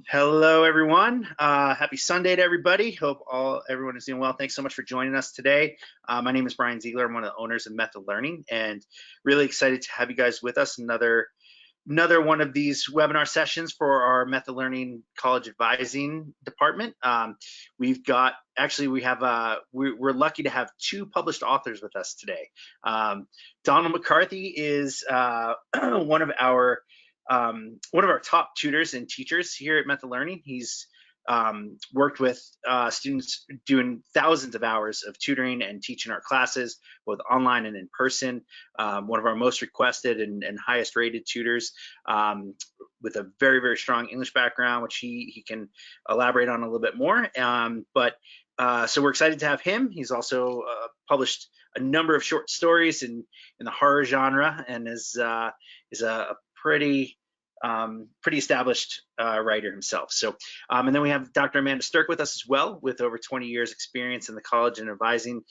Hello, everyone. Happy Sunday to everybody. Hope everyone is doing well. Thanks so much for joining us today. My name is Brian Ziegler. I'm one of the owners of Method Learning, and really excited to have you guys with us. Another one of these webinar sessions for our Method Learning College Advising Department. We've got we're lucky to have two published authors with us today. Donald McCarthy is one of our top tutors and teachers here at Method Learning. He's worked with students doing thousands of hours of tutoring and teaching our classes, both online and in person. One of our most requested and highest rated tutors, with a very, very strong English background, which he can elaborate on a little bit more. So we're excited to have him. He's also published a number of short stories in the horror genre, and is a pretty established writer himself. So, and then we have Dr. Amanda Stirk with us as well, with over 20 years experience in the college and advising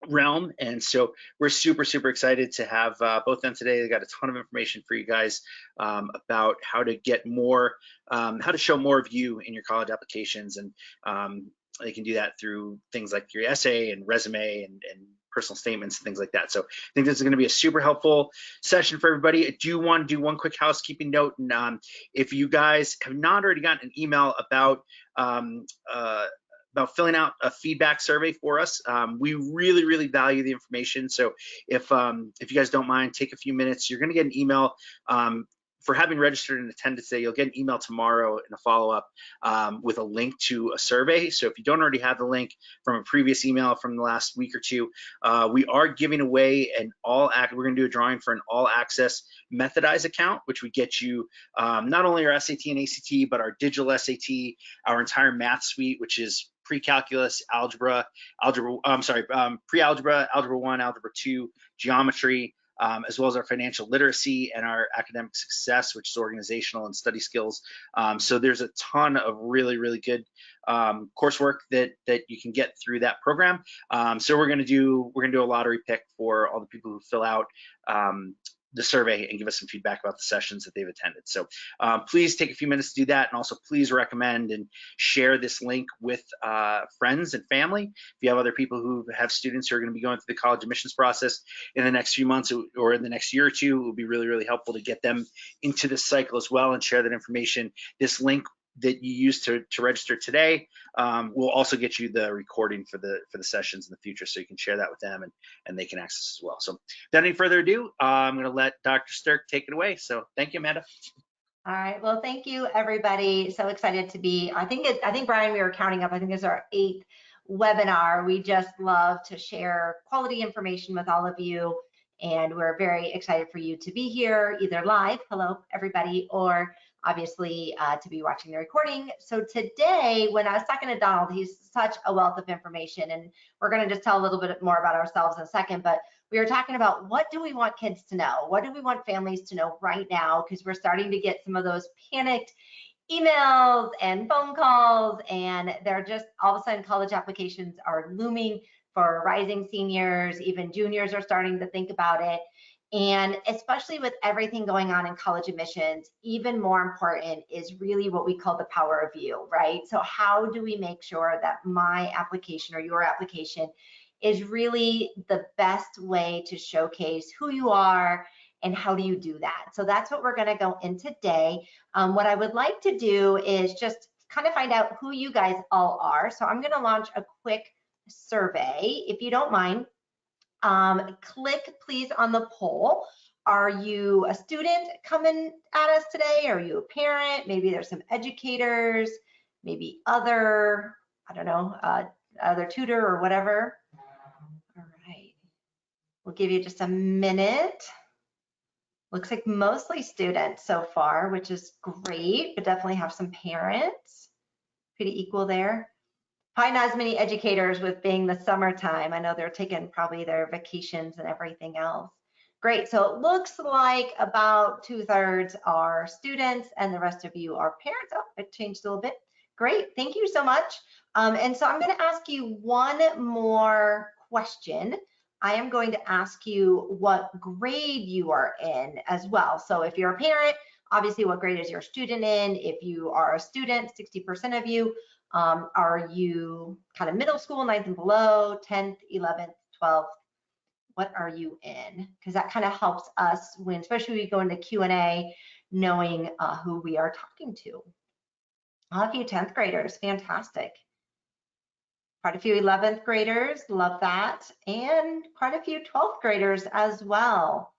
realm. And so we're super excited to have both of them today. They got a ton of information for you guys about how to get more, how to show more of you in your college applications. And they can do that through things like your essay and resume and personal statements and things like that. So I think this is going to be a super helpful session for everybody. I do want to do one quick housekeeping note. And if you guys have not already gotten an email about filling out a feedback survey for us, we really value the information. So if you guys don't mind, take a few minutes. You're going to get an email for having registered and attended today. You'll get an email tomorrow in a follow-up with a link to a survey. So if you don't already have the link from a previous email from the last week or two, we are giving away we're going to do a drawing for an all-access Methodize account, which would get you not only our SAT and ACT, but our digital SAT, our entire math suite, which is pre-calculus, pre-algebra, algebra 1, algebra 2, geometry, as well as our financial literacy and our academic success, which is organizational and study skills. So there's a ton of really good coursework that you can get through that program. So we're gonna do a lottery pick for all the people who fill out the survey and give us some feedback about the sessions that they've attended. So please take a few minutes to do that, and also please recommend and share this link with friends and family. If you have other people who have students who are going to be going through the college admissions process in the next few months or in the next year or two, it will be really helpful to get them into this cycle as well and share that information. This link that you use to register today will also get you the recording for the sessions in the future, so you can share that with them and they can access as well. So without any further ado, I'm going to let Dr. Stirk take it away. So thank you, Amanda. All right, well, thank you, everybody. So excited to be, I think Brian, we were counting up, I think it's our 8th webinar. We just love to share quality information with all of you, and we're very excited for you to be here, either live, hello everybody, or obviously to be watching the recording. So today, when I was talking to Donald, he's such a wealth of information, and we're going to just tell a little bit more about ourselves in a second, but we were talking about what do we want kids to know? What do we want families to know right now? Because we're starting to get some of those panicked emails and phone calls, and they're just all of a sudden college applications are looming for rising seniors, even juniors are starting to think about it. And especially with everything going on in college admissions, even more important is really what we call the power of you, right? So how do we make sure that my application or your application is really the best way to showcase who you are and how do you do that? So that's what we're going to go in today. What I would like to do is just kind of find out who you guys all are. So I'm going to launch a quick survey, if you don't mind. Click please on the poll. Are you a student coming at us today? Are you a parent? Maybe there's some educators, maybe other, I don't know, other tutor or whatever. All right, we'll give you just a minute. Looks like mostly students so far, which is great, but definitely have some parents. Pretty equal there. Probably not as many educators with being the summertime. I know they're taking probably their vacations and everything else. Great, so it looks like about 2/3 are students and the rest of you are parents. Oh, it changed a little bit. Great, thank you so much. And so I'm going to ask you one more question. I am going to ask you what grade you are in as well. So if you're a parent, obviously what grade is your student in. If you are a student, 60% of you, are you kind of middle school, 9th and below, 10th, 11th, 12th? What are you in? Because that kind of helps us when, especially when we go into Q&A, knowing who we are talking to. A few 10th graders, fantastic. Quite a few 11th graders, love that. And quite a few 12th graders as well.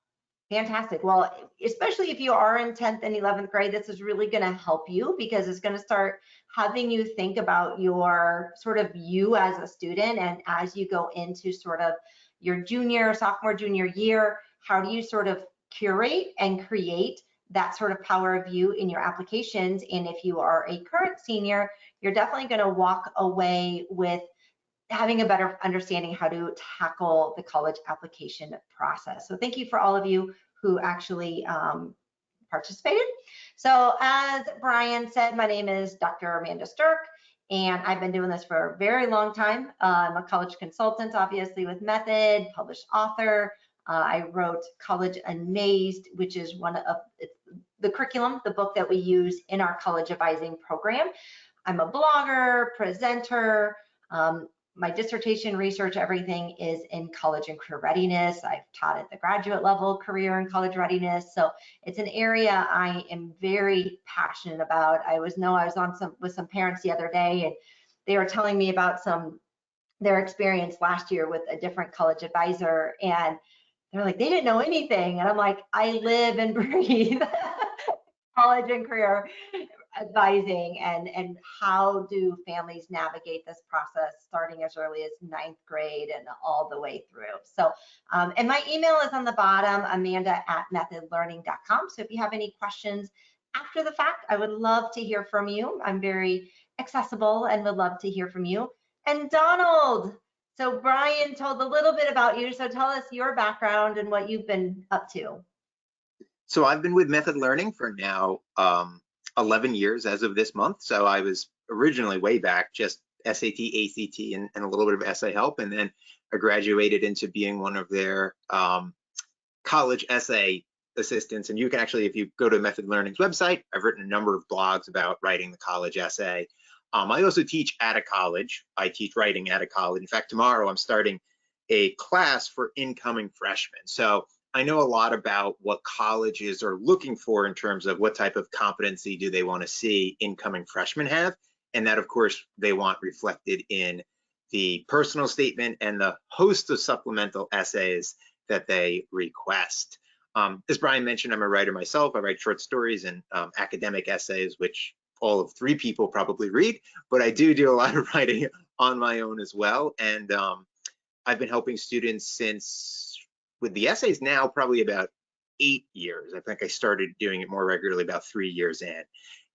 Fantastic. Well, especially if you are in 10th and 11th grade, this is really going to help you because it's going to start having you think about your sort of you as a student. And as you go into sort of your sophomore, junior year, how do you sort of curate and create that sort of power of you in your applications? And if you are a current senior, you're definitely going to walk away with having a better understanding how to tackle the college application process. So thank you for all of you who actually participated. So as Brian said, my name is Dr. Amanda Stirk, and I've been doing this for a very long time. I'm a college consultant, obviously, with Method, published author. I wrote College Amazed, which is one of the curriculum, the book that we use in our college advising program. I'm a blogger, presenter. My dissertation research, everything is in college and career readiness. I've taught at the graduate level, career and college readiness. So it's an area I am very passionate about. I was on with some parents the other day, and they were telling me about their experience last year with a different college advisor, and they're like, they didn't know anything. And I'm like, I live and breathe college and career advising, and how do families navigate this process starting as early as 9th grade and all the way through. So, and my email is on the bottom, amanda@methodlearning.com. So if you have any questions after the fact, I would love to hear from you. I'm very accessible and would love to hear from you. And Donald, so Brian told a little bit about you. So tell us your background and what you've been up to. So I've been with Method Learning for now 11 years as of this month. So I was originally way back just SAT, ACT, and a little bit of essay help. And then I graduated into being one of their college essay assistants. And you can actually, if you go to Method Learning's website, I've written a number of blogs about writing the college essay. I also teach at a college. I teach writing at a college. In fact, tomorrow I'm starting a class for incoming freshmen. So I know a lot about what colleges are looking for in terms of what type of competency do they want to see incoming freshmen have. And that, of course, they want reflected in the personal statement and the host of supplemental essays that they request. As Brian mentioned, I'm a writer myself. I write short stories and academic essays, which all of 3 people probably read, but I do a lot of writing on my own as well. And I've been helping students since, with the essays now, probably about 8 years. I think I started doing it more regularly about 3 years in.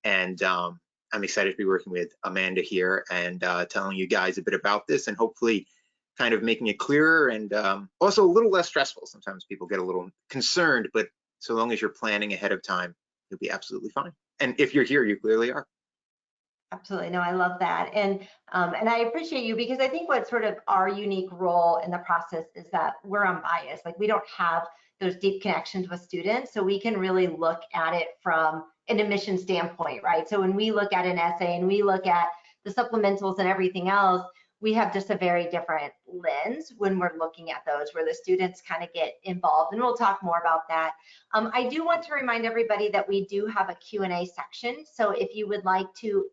And I'm excited to be working with Amanda here and telling you guys a bit about this and hopefully kind of making it clearer and also a little less stressful. Sometimes people get a little concerned, but so long as you're planning ahead of time, you'll be absolutely fine. And if you're here, you clearly are. Absolutely. No, I love that. And I appreciate you, because I think what sort of our unique role in the process is that we're unbiased. Like, we don't have those deep connections with students, so we can really look at it from an admission standpoint, right? So when we look at an essay and we look at the supplementals and everything else, we have just a very different lens when we're looking at those, where the students kind of get involved, and we'll talk more about that. I do want to remind everybody that we do have a Q&A section, so if you would like to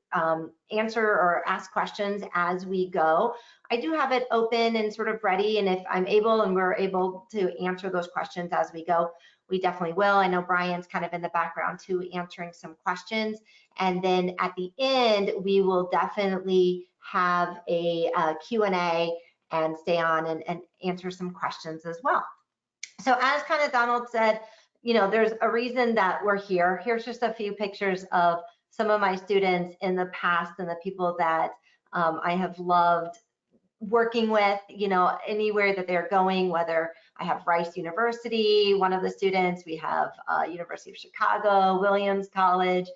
answer or ask questions as we go, I do have it open and sort of ready, and if I'm able and we're able to answer those questions as we go, we definitely will. I know Brian's kind of in the background too, answering some questions, and then at the end, we will definitely have a Q&A and stay on and answer some questions as well. So as kind of Donald said, you know, there's a reason that we're here. Here's just a few pictures of some of my students in the past and the people that I have loved working with, you know, anywhere that they're going, whether I have Rice University, one of the students, we have University of Chicago, Williams College,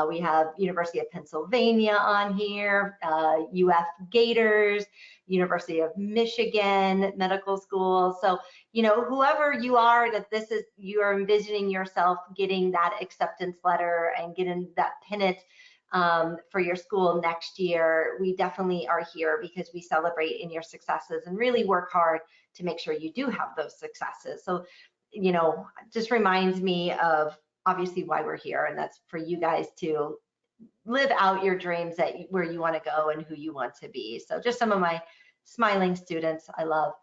We have University of Pennsylvania on here, UF Gators, University of Michigan Medical School. So, you know, whoever you are, that this is, you are envisioning yourself getting that acceptance letter and getting that pennant for your school next year. We definitely are here because we celebrate in your successes and really work hard to make sure you do have those successes. So, you know, just reminds me of obviously why we're here, and that's for you guys to live out your dreams that where you want to go and who you want to be. So just some of my smiling students I love.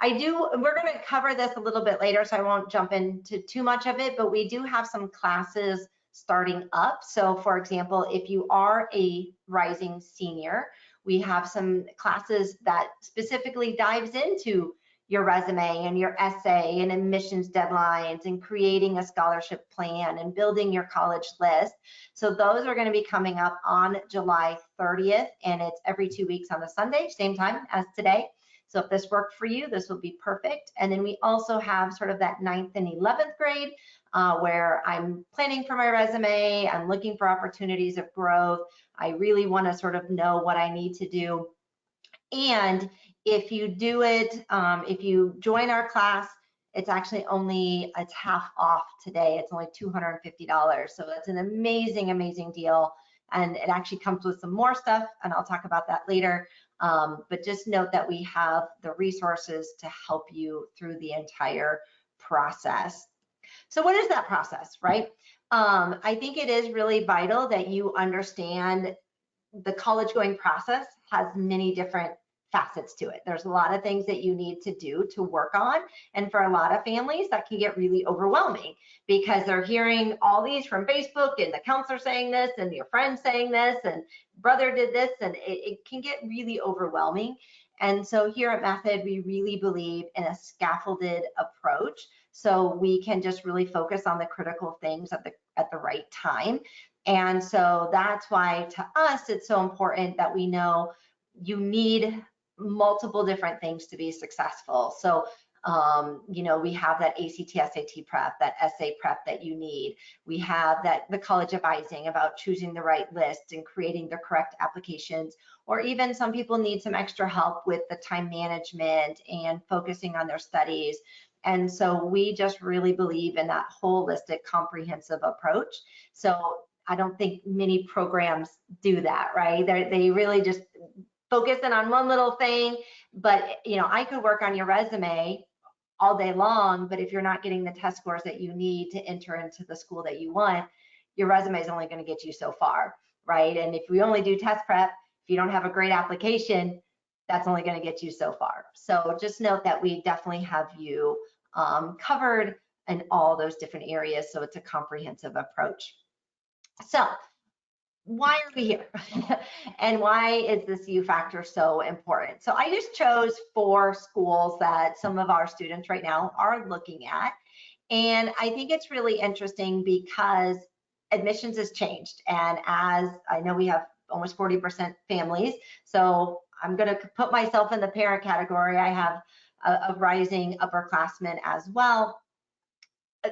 We're going to cover this a little bit later, so I won't jump into too much of it, but we do have some classes starting up. So for example, if you are a rising senior, we have some classes that specifically dives into your resume and your essay and admissions deadlines and creating a scholarship plan and building your college list. So those are going to be coming up on July 30th, and it's every 2 weeks on a Sunday, same time as today. So if this worked for you, this will be perfect. And then we also have sort of that 9th and 11th grade where I'm planning for my resume, I'm looking for opportunities of growth. I really want to sort of know what I need to do. And if you do it, if you join our class, it's actually it's half off today. It's only $250. So it's an amazing, amazing deal. And it actually comes with some more stuff, and I'll talk about that later. But just note that we have the resources to help you through the entire process. So what is that process, right? I think it is really vital that you understand the college going process has many different facets to it. There's a lot of things that you need to do to work on. And for a lot of families, that can get really overwhelming because they're hearing all these from Facebook and the counselor saying this and your friend saying this and brother did this, and it can get really overwhelming. And so here at Method, we really believe in a scaffolded approach. So we can just really focus on the critical things at the right time. And so that's why to us, it's so important that we know you need multiple different things to be successful. So, you know, we have that ACT, SAT prep, that essay prep that you need. We have the college advising about choosing the right list and creating the correct applications, or even some people need some extra help with the time management and focusing on their studies. And so we just really believe in that holistic, comprehensive approach. So I don't think many programs do that, right? They really just focus in on one little thing. But, you know, I could work on your resume all day long, but if you're not getting the test scores that you need to enter into the school that you want, your resume is only going to get you so far, right? And if we only do test prep, if you don't have a great application, that's only going to get you so far. So just note that we definitely have you covered in all those different areas. So it's a comprehensive approach. So why are we here? And why is this U factor so important? So I just chose 4 schools that some of our students right now are looking at. And I think it's really interesting because admissions has changed. And as I know, we have almost 40% families. So I'm going to put myself in the parent category. I have a rising upperclassmen as well.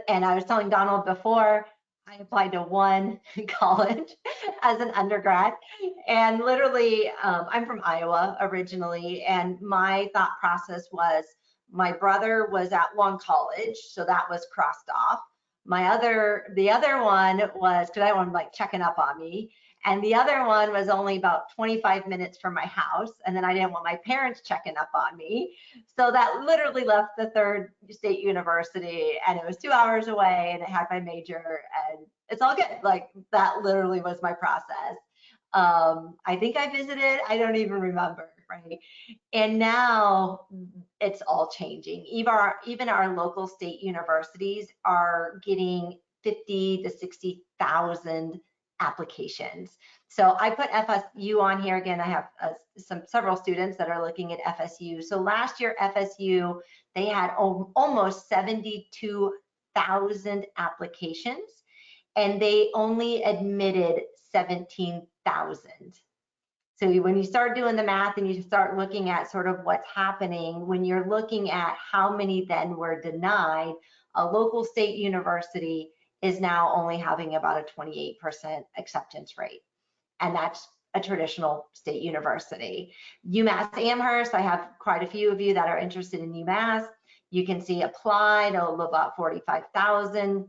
And I was telling Donald before, I applied to one college as an undergrad, and literally, I'm from Iowa originally, and my thought process was my brother was at one college, so that was crossed off. The other one was, because I didn't want him like checking up on me, and the other one was only about 25 minutes from my house, and then I didn't want my parents checking up on me. So that literally left the 3rd state university, and it was 2 hours away, and it had my major, and it's all good. Like, that literally was my process. I think I visited, I don't even remember, right? And now it's all changing. Even our local state universities are getting 50 to 60,000 applications. So I put FSU on here again. I have several students that are looking at FSU. So last year, FSU, they had almost 72,000 applications, and they only admitted 17,000. So when you start doing the math and you start looking at sort of what's happening, when you're looking at how many then were denied, a local state university is now only having about a 28% acceptance rate. And that's a traditional state university. UMass Amherst, I have quite a few of you that are interested in UMass. You can see applied, about 45,000.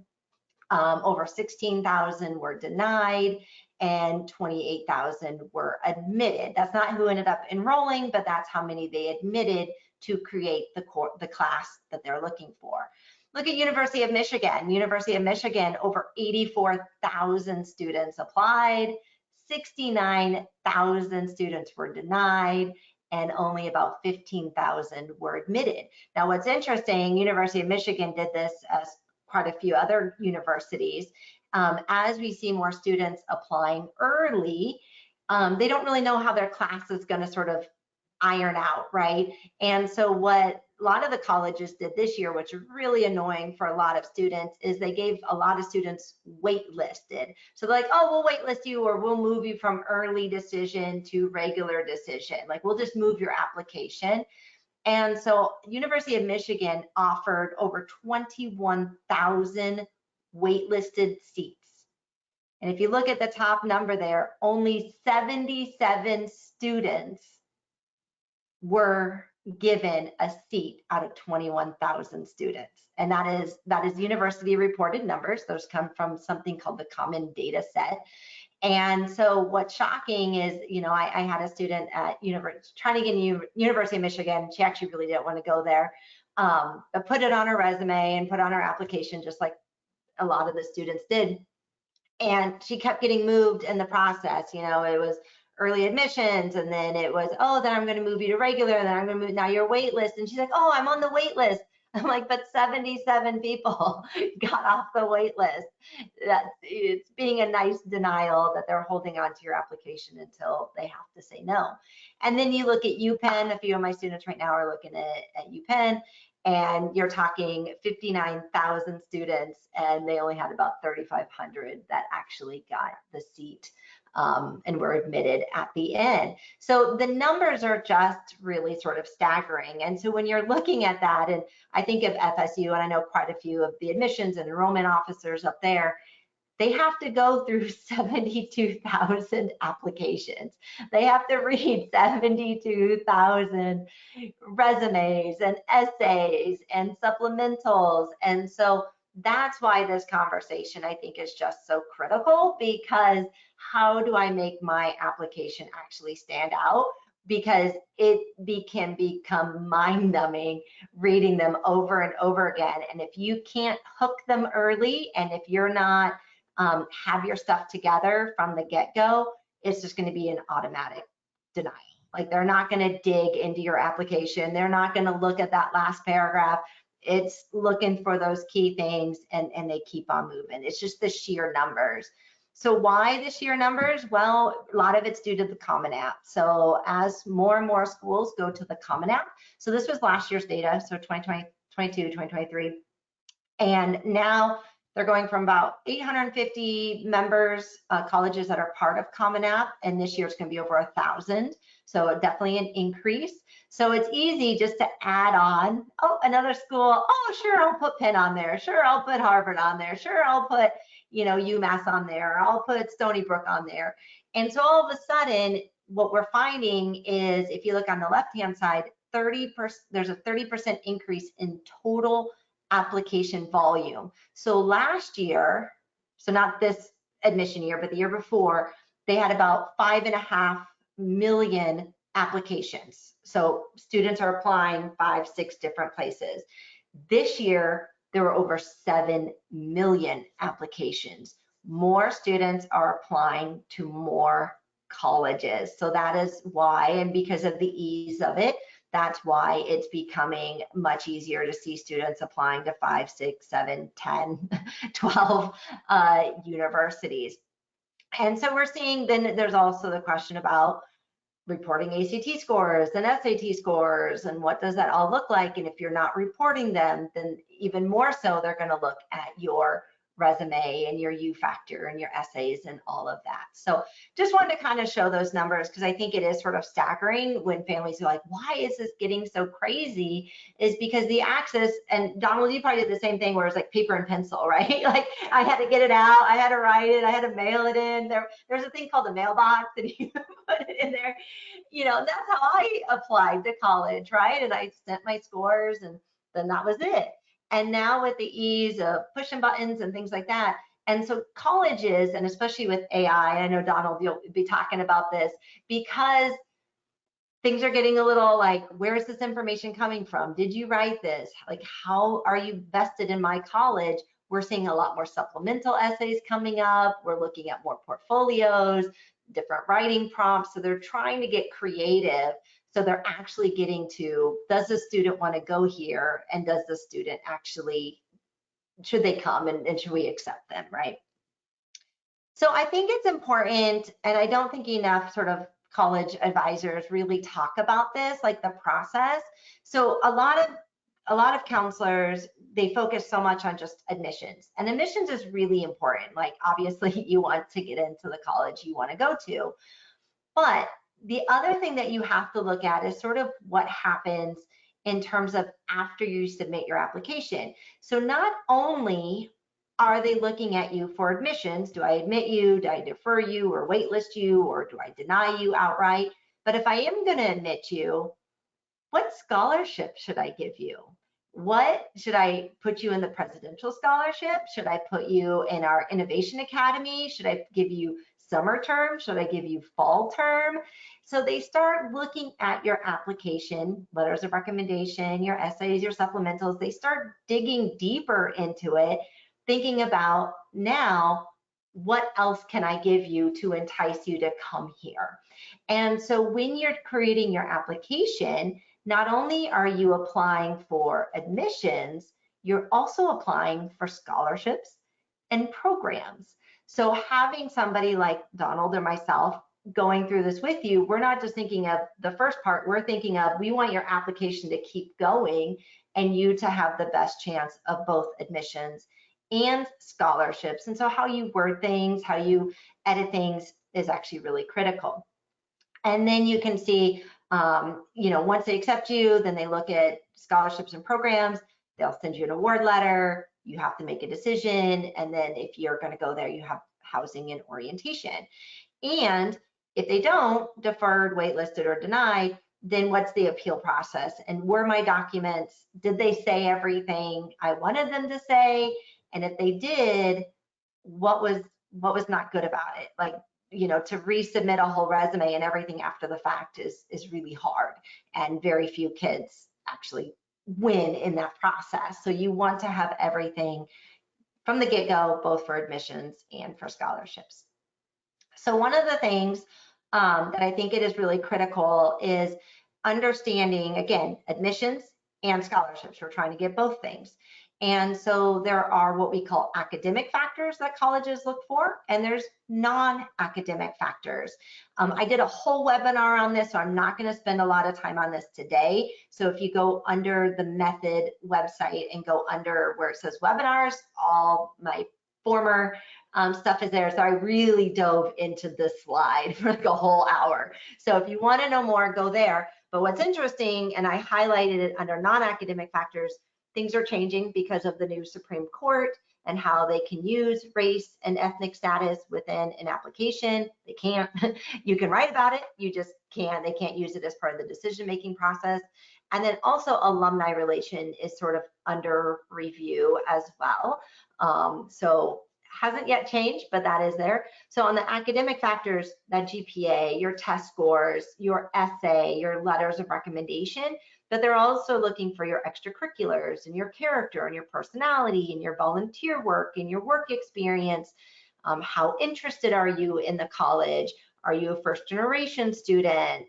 Over 16,000 were denied and 28,000 were admitted. That's not who ended up enrolling, but that's how many they admitted to create the class that they're looking for. Look at University of Michigan. University of Michigan, over 84,000 students applied, 69,000 students were denied, and only about 15,000 were admitted. Now, what's interesting, University of Michigan did this as quite a few other universities. As we see more students applying early, they don't really know how their class is going to sort of iron out, right? And so what a lot of the colleges did this year, which is really annoying for a lot of students, is they gave a lot of students waitlisted. So they're like, oh, we'll waitlist you, or we'll move you from early decision to regular decision. Like, we'll just move your application. And so University of Michigan offered over 21,000 waitlisted seats. And if you look at the top number there, only 77 students were given a seat out of 21,000 students. And that is university reported numbers. Those come from something called the Common Data Set. And so what's shocking is, I had a student at trying to get into University of Michigan. She actually really didn't want to go there, but put it on her resume and put on her application, just like a lot of the students did. And she kept getting moved in the process. It was early admissions, and then it was, oh, then I'm going to move you to regular, and then I'm going to move, now you're wait list. And she's like, oh, I'm on the wait list. I'm like, but 77 people got off the wait list. It's being a nice denial that they're holding on to your application until they have to say no. And then you look at UPenn. A few of my students right now are looking at UPenn, and you're talking 59,000 students, and they only had about 3,500 that actually got the seat and were admitted at the end. So the numbers are just really sort of staggering. And so when you're looking at that, and I think of FSU, and I know quite a few of the admissions and enrollment officers up there, they have to go through 72,000 applications. They have to read 72,000 resumes and essays and supplementals. And so that's why this conversation, I think, is just so critical, because how do I make my application actually stand out? Because it can become mind-numbing reading them over and over again. And if you can't hook them early, and if you're not have your stuff together from the get-go, it's just going to be an automatic denial. Like, they're not going to dig into your application. They're not going to look at that last paragraph. It's looking for those key things, and they keep on moving. It's just the sheer numbers. So why the sheer numbers? Well, a lot of it's due to the Common App. So as more and more schools go to the Common App, so this was last year's data, so 2020, 2022, 2023, and now they're going from about 850 members, colleges that are part of Common App, and this year it's going to be over 1,000. So definitely an increase. So it's easy just to add on, oh, another school, oh, sure, I'll put Penn on there. Sure, I'll put Harvard on there. Sure, I'll put, UMass on there. I'll put Stony Brook on there. And so all of a sudden, what we're finding is, if you look on the left-hand side, there's a 30% increase in total application volume. So last year, so not this admission year, but the year before, they had about 5.5 million applications. So students are applying 5-6 different places. This year, there were over 7 million applications. More students are applying to more colleges. So that is why, and because of the ease of it, that's why it's becoming much easier to see students applying to 5, 6, 7, 10, 12 universities. And so we're seeing, then there's also the question about reporting ACT scores and SAT scores, and what does that all look like? And if you're not reporting them, then even more so, they're going to look at your resume and your U factor and your essays and all of that. So just wanted to kind of show those numbers because I think it is sort of staggering when families are like, why is this getting so crazy? Is because the access, and Donald, you probably did the same thing where it's like paper and pencil, right? Like I had to get it out, I had to write it, I had to mail it in. There's a thing called the mailbox and you put it in there. You know, that's how I applied to college, right? And I sent my scores and then that was it. And now with the ease of pushing buttons and things like that, and so colleges, and especially with AI, I know Donald, you'll be talking about this, because things are getting a little like, where is this information coming from? Did you write this? Like, how are you vested in my college? We're seeing a lot more supplemental essays coming up. We're looking at more portfolios, different writing prompts. So they're trying to get creative. So they're actually getting to, does the student want to go here? And does the student actually, should they come and should we accept them, right? So I think it's important, and I don't think enough sort of college advisors really talk about this, like the process. So a lot of counselors, they focus so much on just admissions, and admissions is really important. Like obviously you want to get into the college you want to go to, but the other thing that you have to look at is sort of what happens in terms of after you submit your application. So not only are they looking at you for admissions, do I admit you, do I defer you or waitlist you, or do I deny you outright? But if I am going to admit you, what scholarship should I give you? What should I put you in the presidential scholarship? Should I put you in our innovation academy? Should I give you summer term? Should I give you fall term? So they start looking at your application, letters of recommendation, your essays, your supplementals. They start digging deeper into it, thinking about now, what else can I give you to entice you to come here? And so when you're creating your application, not only are you applying for admissions, you're also applying for scholarships and programs. So having somebody like Donald or myself going through this with you, we're not just thinking of the first part, we're thinking of, we want your application to keep going and you to have the best chance of both admissions and scholarships. And so how you word things, how you edit things is actually really critical. And then you can see, you know, once they accept you, then they look at scholarships and programs, they'll send you an award letter, you have to make a decision, and then if you're going to go there, you have housing and orientation. And if they don't, deferred, waitlisted, or denied, then what's the appeal process? And were my documents, did they say everything I wanted them to say? And if they did, what was not good about it? Like, you know, to resubmit a whole resume and everything after the fact is really hard, and very few kids actually win in that process. So you want to have everything from the get-go, both for admissions and for scholarships. So one of the things that I think it is really critical is understanding, again, admissions and scholarships. We're trying to get both things. And so there are what we call academic factors that colleges look for, and there's non-academic factors. I did a whole webinar on this, so I'm not going to spend a lot of time on this today. So if you go under the Method website and go under where it says webinars, all my former stuff is there. So I really dove into this slide for like a whole hour. So if you want to know more, go there. But what's interesting, and I highlighted it under non-academic factors, things are changing because of the new Supreme Court and how they can use race and ethnic status within an application. They can't, you can write about it, you just can't, they can't use it as part of the decision-making process. And then also alumni relation is sort of under review as well. So hasn't yet changed, but that is there. So on the academic factors, that GPA, your test scores, your essay, your letters of recommendation, but they're also looking for your extracurriculars and your character and your personality and your volunteer work and your work experience. How interested are you in the college? Are you a first generation student?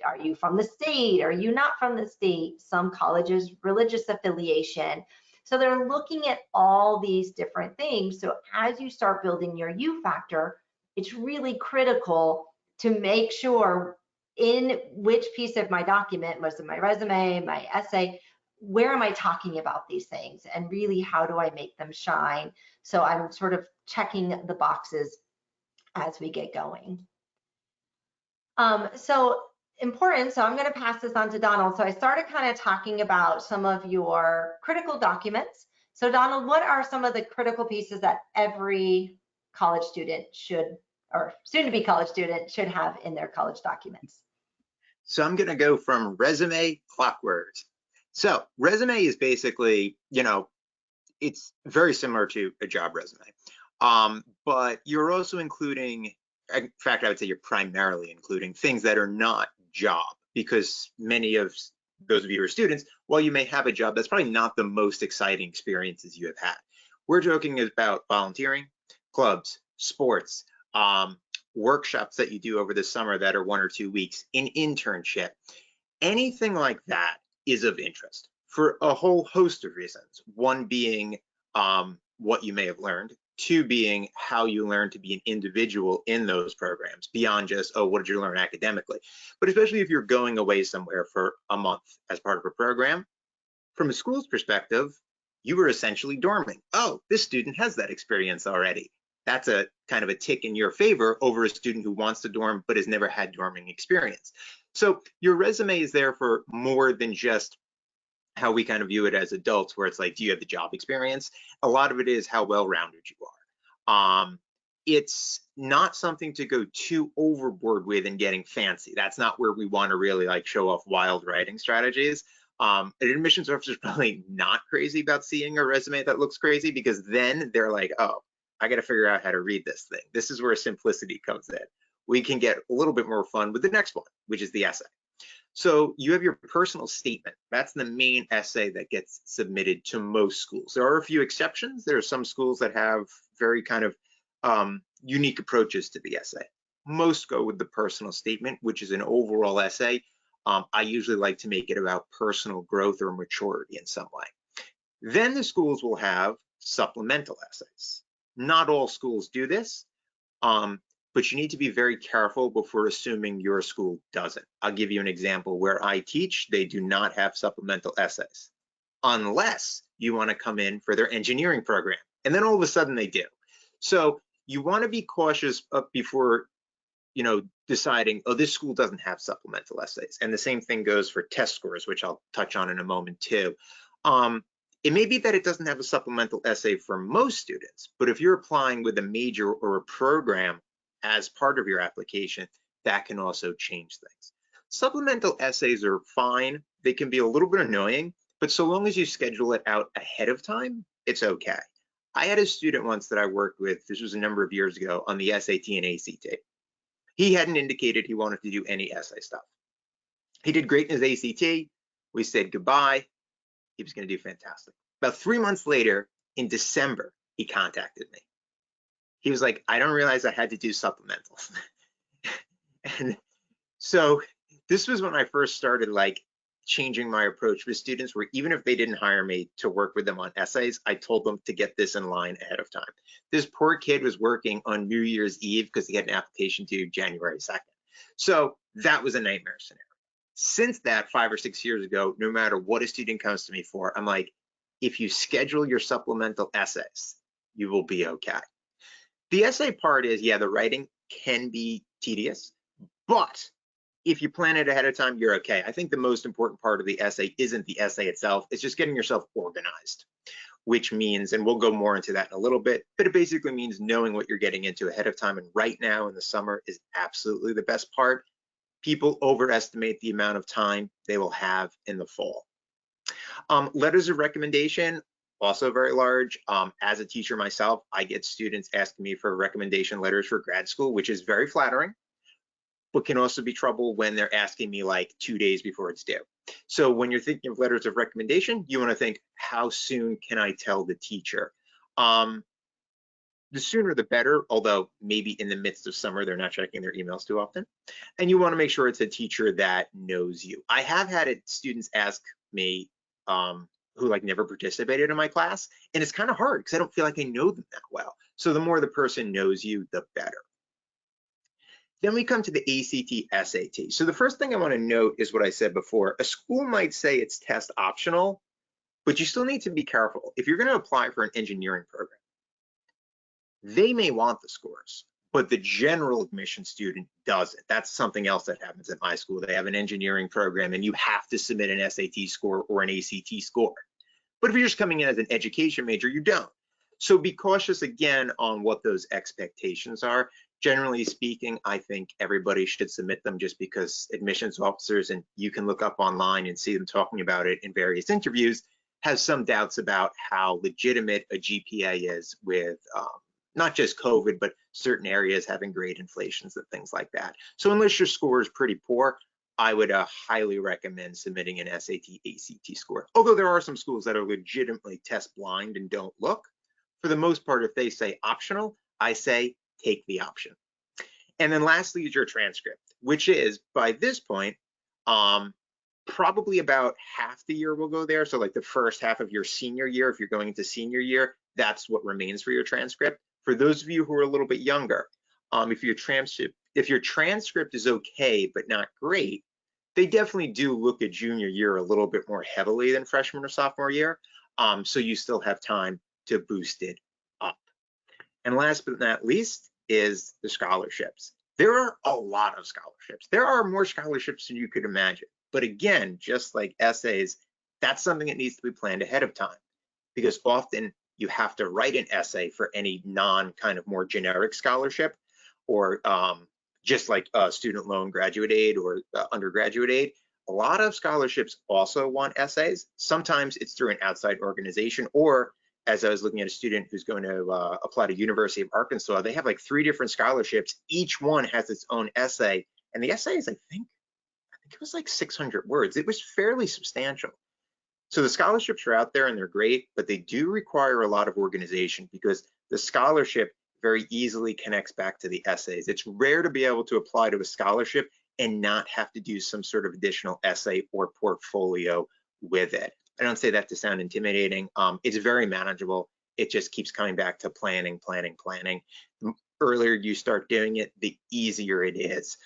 Are you from the state? Are you not from the state? Some colleges, religious affiliation. So they're looking at all these different things. So as you start building your U factor, it's really critical to make sure in which piece of my document, was it my resume, my essay, where am I talking about these things, and really how do I make them shine? So I'm sort of checking the boxes as we get going. So important, so I'm going to pass this on to Donald. So I started kind of talking about some of your critical documents. So Donald, what are some of the critical pieces that every college student should, or soon-to-be college student should have in their college documents? So I'm going to go from resume clockworks. So resume is basically, it's very similar to a job resume, but you're also including, in fact, I would say you're primarily including things that are not job, because many of those of you who are students, while you may have a job, that's probably not the most exciting experiences you have had. We're talking about volunteering, clubs, sports, workshops that you do over the summer that are 1 or 2 weeks, an internship, anything like that is of interest for a whole host of reasons. One being what you may have learned, 2 being how you learn to be an individual in those programs beyond just, oh, what did you learn academically? But especially if you're going away somewhere for a month as part of a program, from a school's perspective, you were essentially dorming. Oh, this student has that experience already. That's a kind of a tick in your favor over a student who wants to dorm but has never had dorming experience. So your resume is there for more than just how we kind of view it as adults, where it's like, do you have the job experience? A lot of it is how well-rounded you are. It's not something to go too overboard with and getting fancy. That's not where we want to really like show off wild writing strategies. An admissions officer is probably not crazy about seeing a resume that looks crazy, because then they're like, oh, I got to figure out how to read this thing. This is where simplicity comes in. We can get a little bit more fun with the next one, which is the essay. So you have your personal statement. That's the main essay that gets submitted to most schools. There are a few exceptions. There are some schools that have very kind of unique approaches to the essay. Most go with the personal statement, which is an overall essay. I usually like to make it about personal growth or maturity in some way. Then the schools will have supplemental essays. Not all schools do this, but you need to be very careful before assuming your school doesn't. I'll give you an example. Where I teach, they do not have supplemental essays, unless you want to come in for their engineering program, and then all of a sudden they do. So you want to be cautious before deciding, oh, this school doesn't have supplemental essays. And the same thing goes for test scores, which I'll touch on in a moment too. It may be that it doesn't have a supplemental essay for most students, but if you're applying with a major or a program as part of your application, that can also change things. Supplemental essays are fine. They can be a little bit annoying, but so long as you schedule it out ahead of time, it's okay. I had a student once that I worked with, this was a number of years ago, on the SAT and ACT. He hadn't indicated he wanted to do any essay stuff. He did great in his ACT. We said goodbye. He was going to do fantastic. About 3 months later, in December, he contacted me. He was like, I don't realize I had to do supplementals. And so this was when I first started like changing my approach with students, where even if they didn't hire me to work with them on essays, I told them to get this in line ahead of time. This poor kid was working on New Year's Eve because he had an application due January 2nd. So that was a nightmare scenario. Since that, 5 or 6 years ago, no matter what a student comes to me for, I'm like, if you schedule your supplemental essays, you will be okay. The essay part is, yeah, the writing can be tedious, but if you plan it ahead of time, you're okay. I think the most important part of the essay isn't the essay itself, it's just getting yourself organized, which means, and we'll go more into that in a little bit, but it basically means knowing what you're getting into ahead of time. And right now in the summer is absolutely the best part. People overestimate the amount of time they will have in the fall. Letters of recommendation, also very large. As a teacher myself, I get students asking me for recommendation letters for grad school, which is very flattering, but can also be trouble when they're asking me like 2 days before it's due. So when you're thinking of letters of recommendation, you want to think, how soon can I tell the teacher? The sooner the better, although maybe in the midst of summer, they're not checking their emails too often. And you want to make sure it's a teacher that knows you. I have had students ask me who like never participated in my class, and it's kind of hard because I don't feel like I know them that well. So the more the person knows you, the better. Then we come to the ACT, SAT. So the first thing I want to note is what I said before. A school might say it's test optional, But you still need to be careful. If you're going to apply for an engineering program, they may want the scores, but the general admission student doesn't. That's something else that happens at my school. They have an engineering program and you have to submit an SAT score or an ACT score. But if you're just coming in as an education major, you don't. So be cautious again on what those expectations are. Generally speaking, I think everybody should submit them just because admissions officers, and you can look up online and see them talking about it in various interviews, has some doubts about how legitimate a GPA is with not just COVID, but certain areas having grade inflations and things like that. So unless your score is pretty poor, I would highly recommend submitting an SAT, ACT score. Although there are some schools that are legitimately test blind and don't look. For the most part, if they say optional, I say take the option. And then lastly is your transcript, which is by this point, probably about half the year will go there. So like the first half of your senior year, if you're going into senior year, that's what remains for your transcript. For those of you who are a little bit younger, if your transcript is okay but not great, they definitely do look at junior year a little bit more heavily than freshman or sophomore year. So you still have time to boost it up. And last but not least is the scholarships. There are a lot of scholarships. There are more scholarships than you could imagine. But again, just like essays, that's something that needs to be planned ahead of time, because often you have to write an essay for any kind of more generic scholarship, or just like student loan graduate aid or undergraduate aid. A lot of scholarships also want essays. Sometimes it's through an outside organization, or as I was looking at a student who's going to apply to University of Arkansas, they have like 3 different scholarships. Each one has its own essay, and the essay is, I think it was like 600 words. It was fairly substantial. So the scholarships are out there and they're great, but they do require a lot of organization, because the scholarship very easily connects back to the essays. It's rare to be able to apply to a scholarship and not have to do some sort of additional essay or portfolio with it. I don't say that to sound intimidating. It's very manageable. It just keeps coming back to planning, planning, planning. The earlier you start doing it, the easier it is.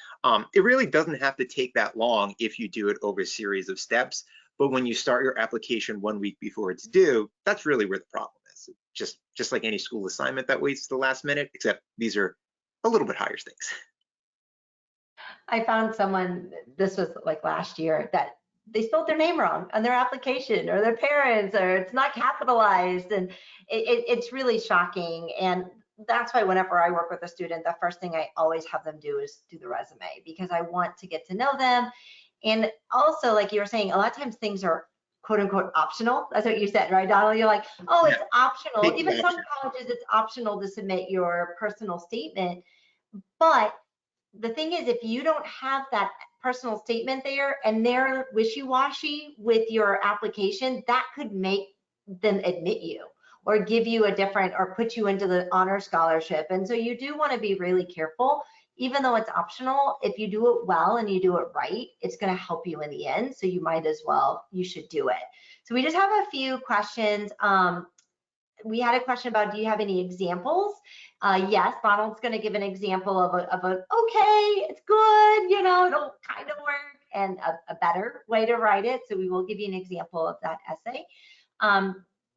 It really doesn't have to take that long if you do it over a series of steps. But when you start your application 1 week before it's due, that's really where the problem is. Just like any school assignment that waits to the last minute, except these are a little bit higher stakes. I found someone, this was like last year, that they spelled their name wrong on their application, or their parents, or it's not capitalized, and it's really shocking. And that's why whenever I work with a student, the first thing I always have them do is do the resume, because I want to get to know them. And also, like you were saying, a lot of times things are quote unquote optional. That's what you said, right, Donald? You're like, oh, it's optional. Even some colleges, it's optional to submit your personal statement. But the thing is, if you don't have that personal statement there and they're wishy-washy with your application, that could make them admit you or give you a different, or put you into the honor scholarship. And so you do want to be really careful. Even though it's optional, if you do it well and you do it right, it's going to help you in the end. So you should do it. So we just have a few questions. We had a question about, do you have any examples? Yes, Donald's going to give an example of a okay, it's good, it'll kind of work, and a better way to write it. So we will give you an example of that essay.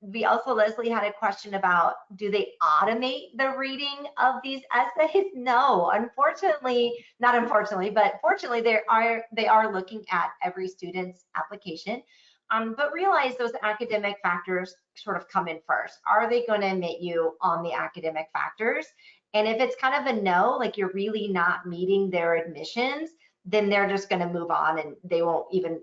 We also, Leslie had a question about, do they automate the reading of these essays? No, unfortunately, not unfortunately, but fortunately, they are looking at every student's application. But realize those academic factors sort of come in first. Are they going to admit you on the academic factors? And if it's kind of a no, like you're really not meeting their admissions, then they're just going to move on and they won't even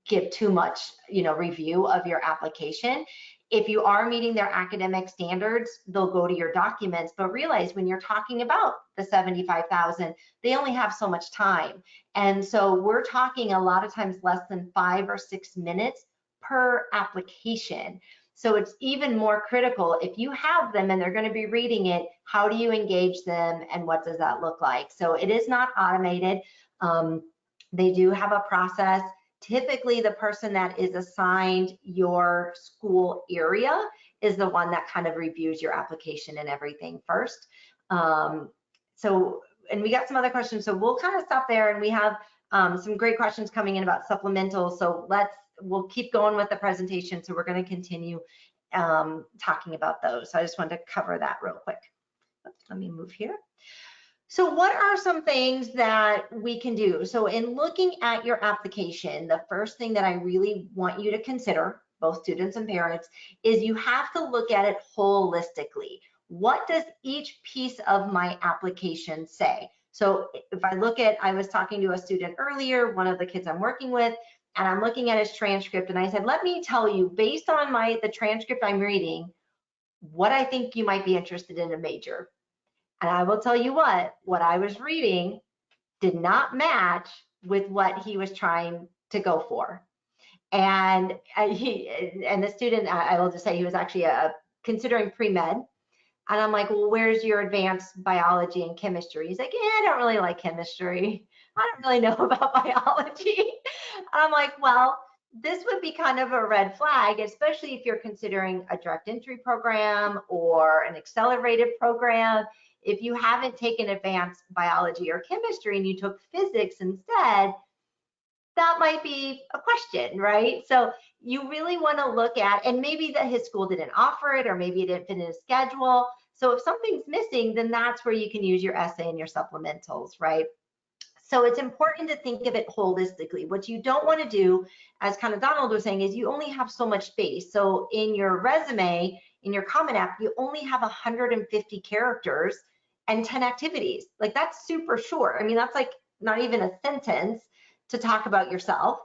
give too much, review of your application. If you are meeting their academic standards, they'll go to your documents, but realize when you're talking about the 75,000, they only have so much time. And so we're talking a lot of times less than 5 or 6 minutes per application. So it's even more critical, if you have them and they're going to be reading it, how do you engage them and what does that look like? So it is not automated. They do have a process. Typically, the person that is assigned your school area is the one that kind of reviews your application and everything first. And we got some other questions, so we'll kind of stop there, and we have some great questions coming in about supplemental. So let's we'll keep going with the presentation. So we're going to continue talking about those. So I just wanted to cover that real quick. Oops, let me move here. So what are some things that we can do? So in looking at your application, the first thing that I really want you to consider, both students and parents, is you have to look at it holistically. What does each piece of my application say? So if I look at, I was talking to a student earlier, one of the kids I'm working with, and I'm looking at his transcript, and I said, let me tell you, based on the transcript I'm reading, what I think you might be interested in a major. And I will tell you what I was reading did not match with what he was trying to go for. And the student, I will just say, he was actually considering pre-med. And I'm like, well, where's your advanced biology and chemistry? He's like, yeah, I don't really like chemistry. I don't really know about biology. And I'm like, well, this would be kind of a red flag, especially if you're considering a direct entry program or an accelerated program. If you haven't taken advanced biology or chemistry and you took physics instead, that might be a question, right? So you really want to look at, and maybe that his school didn't offer it, or maybe it didn't fit in his schedule. So if something's missing, then that's where you can use your essay and your supplementals, right? So it's important to think of it holistically. What you don't want to do, as kind of Donald was saying, is you only have so much space. So in your resume, in your Common App, you only have 150 characters and 10 activities. Like, that's super short. I mean, that's like not even a sentence to talk about yourself.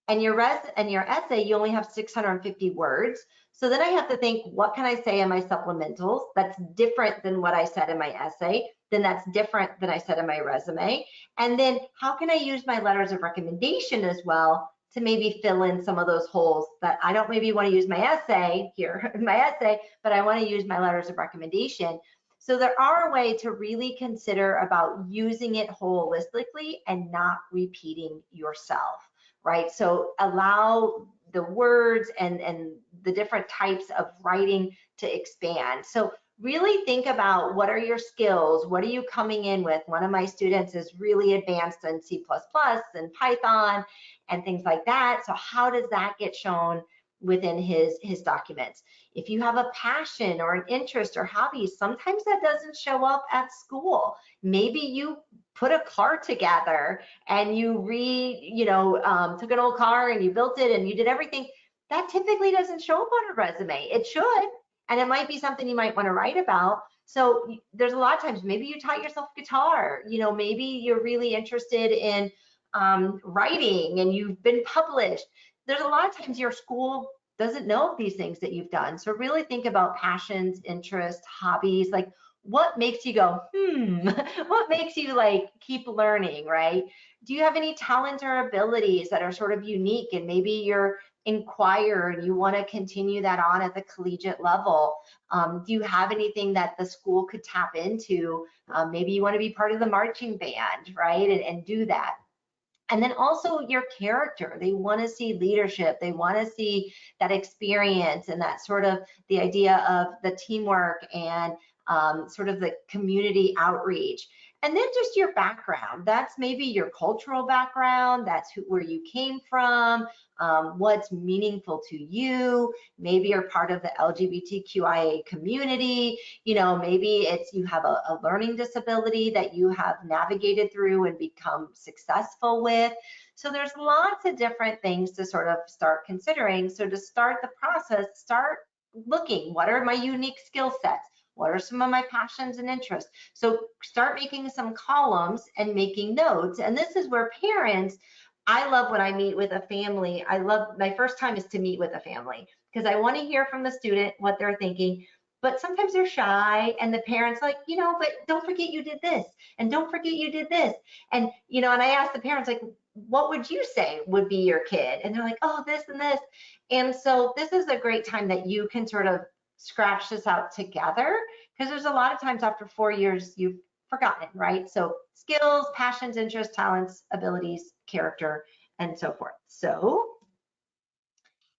And your essay, you only have 650 words. So then I have to think, what can I say in my supplementals that's different than what I said in my essay? Then that's different than I said in my resume. And then how can I use my letters of recommendation as well to maybe fill in some of those holes that I don't maybe want to use my essay here, but I want to use my letters of recommendation. So there are a way to really consider about using it holistically and not repeating yourself, right? So allow the words and the different types of writing to expand. So really think about, what are your skills? What are you coming in with? One of my students is really advanced in C++ and Python and things like that. So how does that get shown within his documents? If you have a passion or an interest or hobby, sometimes that doesn't show up at school. Maybe you put a car together and you took an old car and you built it and you did everything. That typically doesn't show up on a resume. It should, and it might be something you might want to write about. So there's a lot of times, maybe you taught yourself guitar, maybe you're really interested in writing and you've been published. There's a lot of times your school doesn't know these things that you've done. So really think about passions, interests, hobbies, like what makes you go, what makes you like keep learning, right? Do you have any talents or abilities that are sort of unique, and maybe you're inquire and you want to continue that on at the collegiate level? Do you have anything that the school could tap into? Maybe you want to be part of the marching band, right? And do that. And then also your character. They want to see leadership. They want to see that experience and that sort of the idea of the teamwork and sort of the community outreach. And then just your background. That's maybe your cultural background. That's where you came from, what's meaningful to you. Maybe you're part of the LGBTQIA community. Maybe it's you have a learning disability that you have navigated through and become successful with. So there's lots of different things to sort of start considering. So to start the process, start looking, what are my unique skill sets? What are some of my passions and interests? So start making some columns and making notes. And this is where parents, I love when I meet with a family. I love, my first time is to meet with a family because I want to hear from the student what they're thinking. But sometimes they're shy and the parents like, but don't forget you did this and don't forget you did this. And, and I ask the parents, like, what would you say would be your kid? And they're like, oh, this and this. And so this is a great time that you can sort of scratch this out together, because there's a lot of times after 4 years you've forgotten, right? So skills, passions, interests, talents, abilities, character, and so forth. So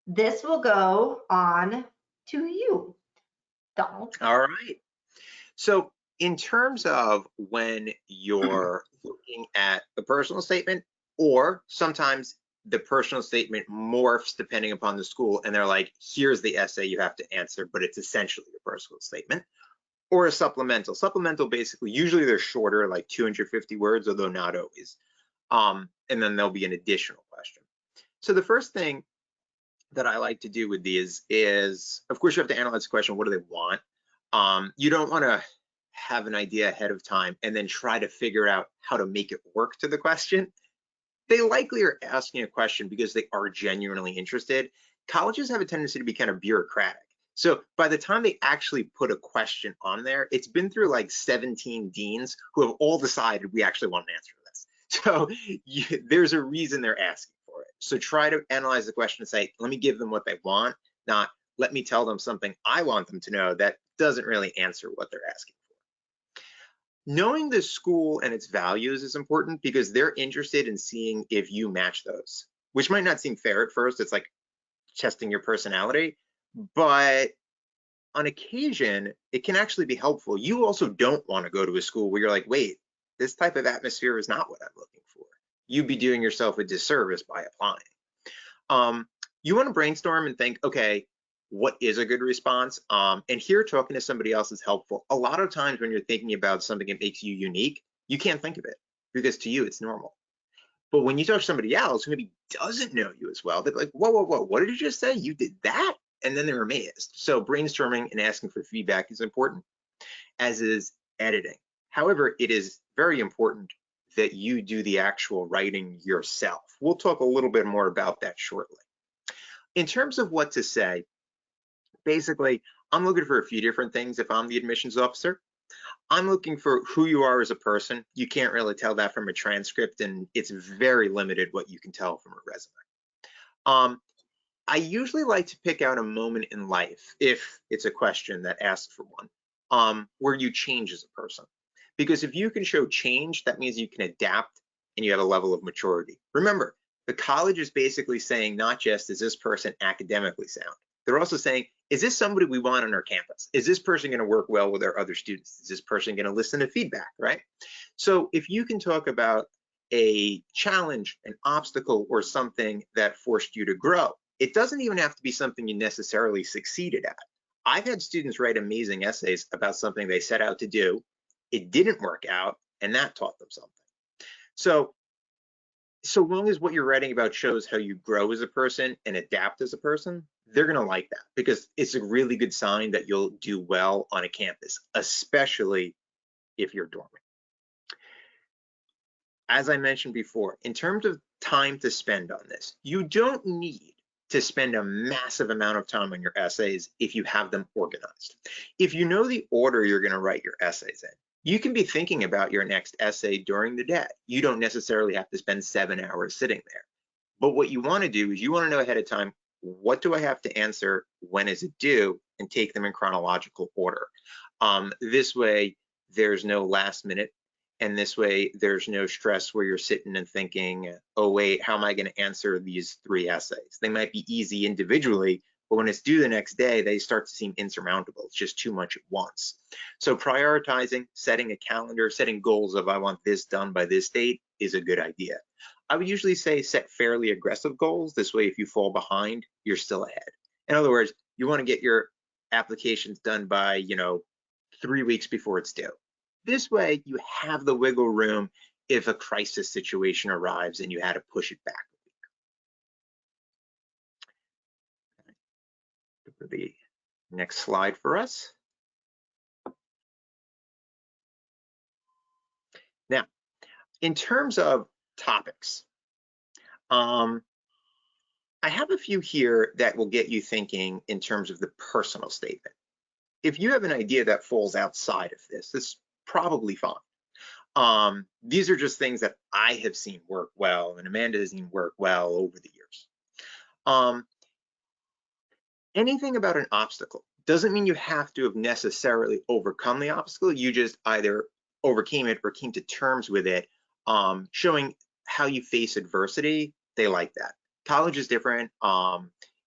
this will go on to you, Donald. All right. So in terms of when you're looking at the personal statement, or sometimes the personal statement morphs depending upon the school, and they're like, here's the essay you have to answer, but it's essentially a personal statement. Or a supplemental. Supplemental, basically, usually they're shorter, like 250 words, although not always. And then there'll be an additional question. So the first thing that I like to do with these is, of course, you have to analyze the question. What do they want? You don't want to have an idea ahead of time and then try to figure out how to make it work to the question. They likely are asking a question because they are genuinely interested. Colleges have a tendency to be kind of bureaucratic. So by the time they actually put a question on there, it's been through like 17 deans who have all decided we actually want an answer to this. So there's a reason they're asking for it. So try to analyze the question and say, let me give them what they want, not let me tell them something I want them to know that doesn't really answer what they're asking for. Knowing the school and its values is important because they're interested in seeing if you match those, which might not seem fair at first. It's like testing your personality, but on occasion, it can actually be helpful. You also don't want to go to a school where you're like, wait, this type of atmosphere is not what I'm looking for. You'd be doing yourself a disservice by applying. You want to brainstorm and think, okay, what is a good response? And here, talking to somebody else is helpful. A lot of times when you're thinking about something that makes you unique, you can't think of it because to you, it's normal. But when you talk to somebody else who maybe doesn't know you as well, they're like, whoa, whoa, whoa, what did you just say? You did that? And then they're amazed. So brainstorming and asking for feedback is important, as is editing. However, it is very important that you do the actual writing yourself. We'll talk a little bit more about that shortly. In terms of what to say, basically, I'm looking for a few different things if I'm the admissions officer. I'm looking for who you are as a person. You can't really tell that from a transcript, and it's very limited what you can tell from a resume. I usually like to pick out a moment in life, if it's a question that asks for one, where you change as a person. Because if you can show change, that means you can adapt and you have a level of maturity. Remember, the college is basically saying not just, is this person academically sound? They're also saying, is this somebody we want on our campus? Is this person going to work well with our other students? Is this person going to listen to feedback, right? So if you can talk about a challenge, an obstacle, or something that forced you to grow, it doesn't even have to be something you necessarily succeeded at. I've had students write amazing essays about something they set out to do. It didn't work out, and that taught them something. So long as what you're writing about shows how you grow as a person and adapt as a person, they're going to like that because it's a really good sign that you'll do well on a campus, especially if you're dormant. As I mentioned before, in terms of time to spend on this, you don't need to spend a massive amount of time on your essays if you have them organized. If you know the order you're going to write your essays in, you can be thinking about your next essay during the day. You don't necessarily have to spend 7 hours sitting there. But what you want to do is you want to know ahead of time, what do I have to answer? When is it due? And take them in chronological order. This way, there's no last minute. And this way, there's no stress where you're sitting and thinking, oh, wait, how am I going to answer these 3 essays? They might be easy individually, but when it's due the next day, they start to seem insurmountable. It's just too much at once. So prioritizing, setting a calendar, setting goals of I want this done by this date is a good idea. I would usually say set fairly aggressive goals. This way, if you fall behind, you're still ahead. In other words, you want to get your applications done by, 3 weeks before it's due. This way, you have the wiggle room if a crisis situation arrives and you had to push it back a week. For the next slide for us. Now, in terms of topics, I have a few here that will get you thinking in terms of the personal statement. If you have an idea that falls outside of this, it's probably fine. These are just things that I have seen work well, and Amanda has seen work well over the years. Anything about an obstacle doesn't mean you have to have necessarily overcome the obstacle. You just either overcame it or came to terms with it, showing how you face adversity. They like that. College is different.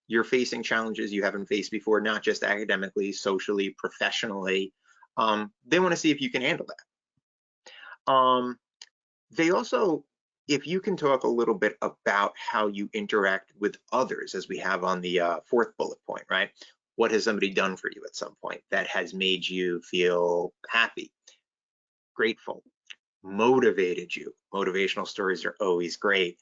You're facing challenges you haven't faced before, not just academically, socially, professionally. They want to see if you can handle that. They also, if you can talk a little bit about how you interact with others, as we have on the fourth bullet point, right? What has somebody done for you at some point that has made you feel happy, grateful, motivated you? Motivational stories are always great.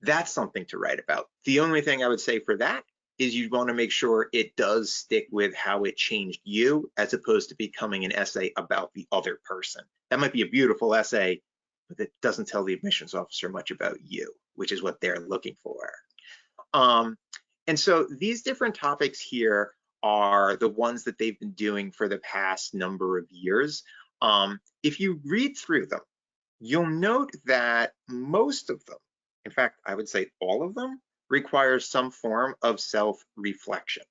That's something to write about. The only thing I would say for that is you want to make sure it does stick with how it changed you, as opposed to becoming an essay about the other person. That might be a beautiful essay, but it doesn't tell the admissions officer much about you, which is what they're looking for. And so these different topics here are the ones that they've been doing for the past number of years. If you read through them, you'll note that most of them, in fact, I would say all of them, require some form of self-reflection.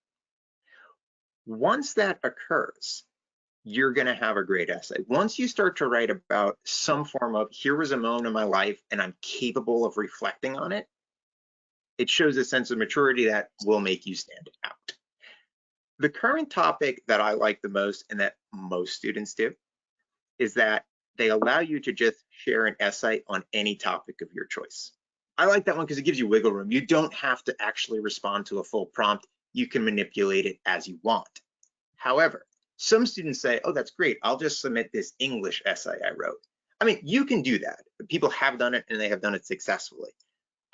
Once that occurs, you're going to have a great essay. Once you start to write about some form of, here was a moment in my life and I'm capable of reflecting on it, it shows a sense of maturity that will make you stand out. The current topic that I like the most, and that most students do, is that they allow you to just share an essay on any topic of your choice. I like that one because it gives you wiggle room. You don't have to actually respond to a full prompt. You can manipulate it as you want. However, some students say, oh, that's great, I'll just submit this English essay I wrote. I mean, you can do that. People have done it and they have done it successfully.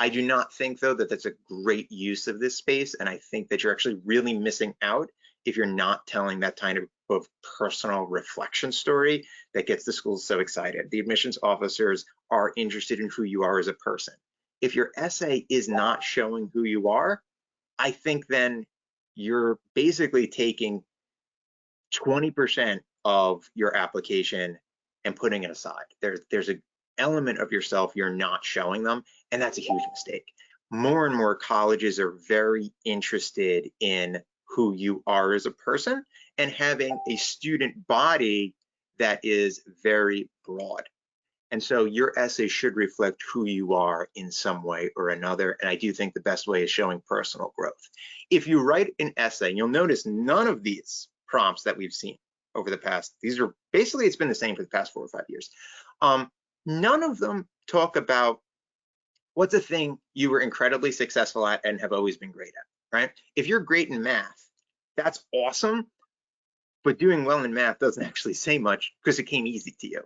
I do not think, though, that that's a great use of this space, and I think that you're actually really missing out if you're not telling that kind of personal reflection story that gets the schools so excited. The admissions officers are interested in who you are as a person. If your essay is not showing who you are, I think then you're basically taking 20% of your application and putting it aside. There's an element of yourself you're not showing them, and that's a huge mistake. More and more colleges are very interested in who you are as a person and having a student body that is very broad. And so your essay should reflect who you are in some way or another. And I do think the best way is showing personal growth. If you write an essay, and you'll notice none of these prompts that we've seen over the past, these are basically, it's been the same for the past 4 or 5 years. None of them talk about what's a thing you were incredibly successful at and have always been great at, right? If you're great in math, that's awesome, but doing well in math doesn't actually say much because it came easy to you.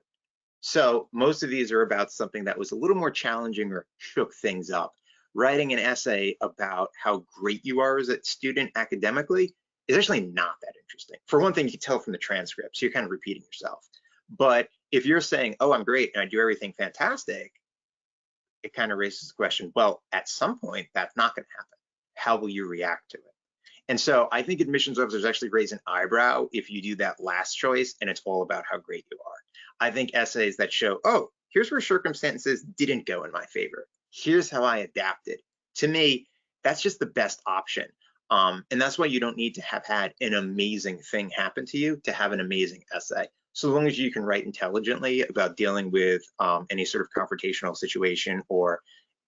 So most of these are about something that was a little more challenging or shook things up. Writing an essay about how great you are as a student academically is actually not that interesting. For one thing, you can tell from the transcript, so you're kind of repeating yourself. But if you're saying, oh, I'm great and I do everything fantastic, it kind of raises the question, well, at some point, that's not going to happen. How will you react to it? And so I think admissions officers actually raise an eyebrow if you do that last choice and it's all about how great you are. I think essays that show, oh, here's where circumstances didn't go in my favor. Here's how I adapted. To me, that's just the best option. And that's why you don't need to have had an amazing thing happen to you to have an amazing essay. So long as you can write intelligently about dealing with any sort of confrontational situation or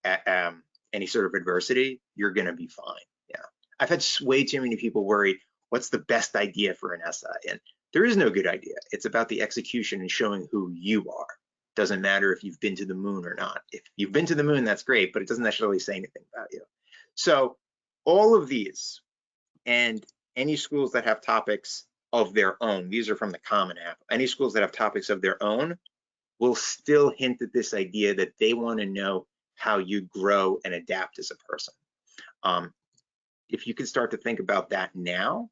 any sort of adversity, you're going to be fine. Yeah. I've had way too many people worry, what's the best idea for an essay? And there is no good idea. It's about the execution and showing who you are. Doesn't matter if you've been to the moon or not. If you've been to the moon, that's great, but it doesn't necessarily say anything about you. So all of these and any schools that have topics of their own, these are from the Common App, any schools that have topics of their own will still hint at this idea that they want to know how you grow and adapt as a person. If you can start to think about that now,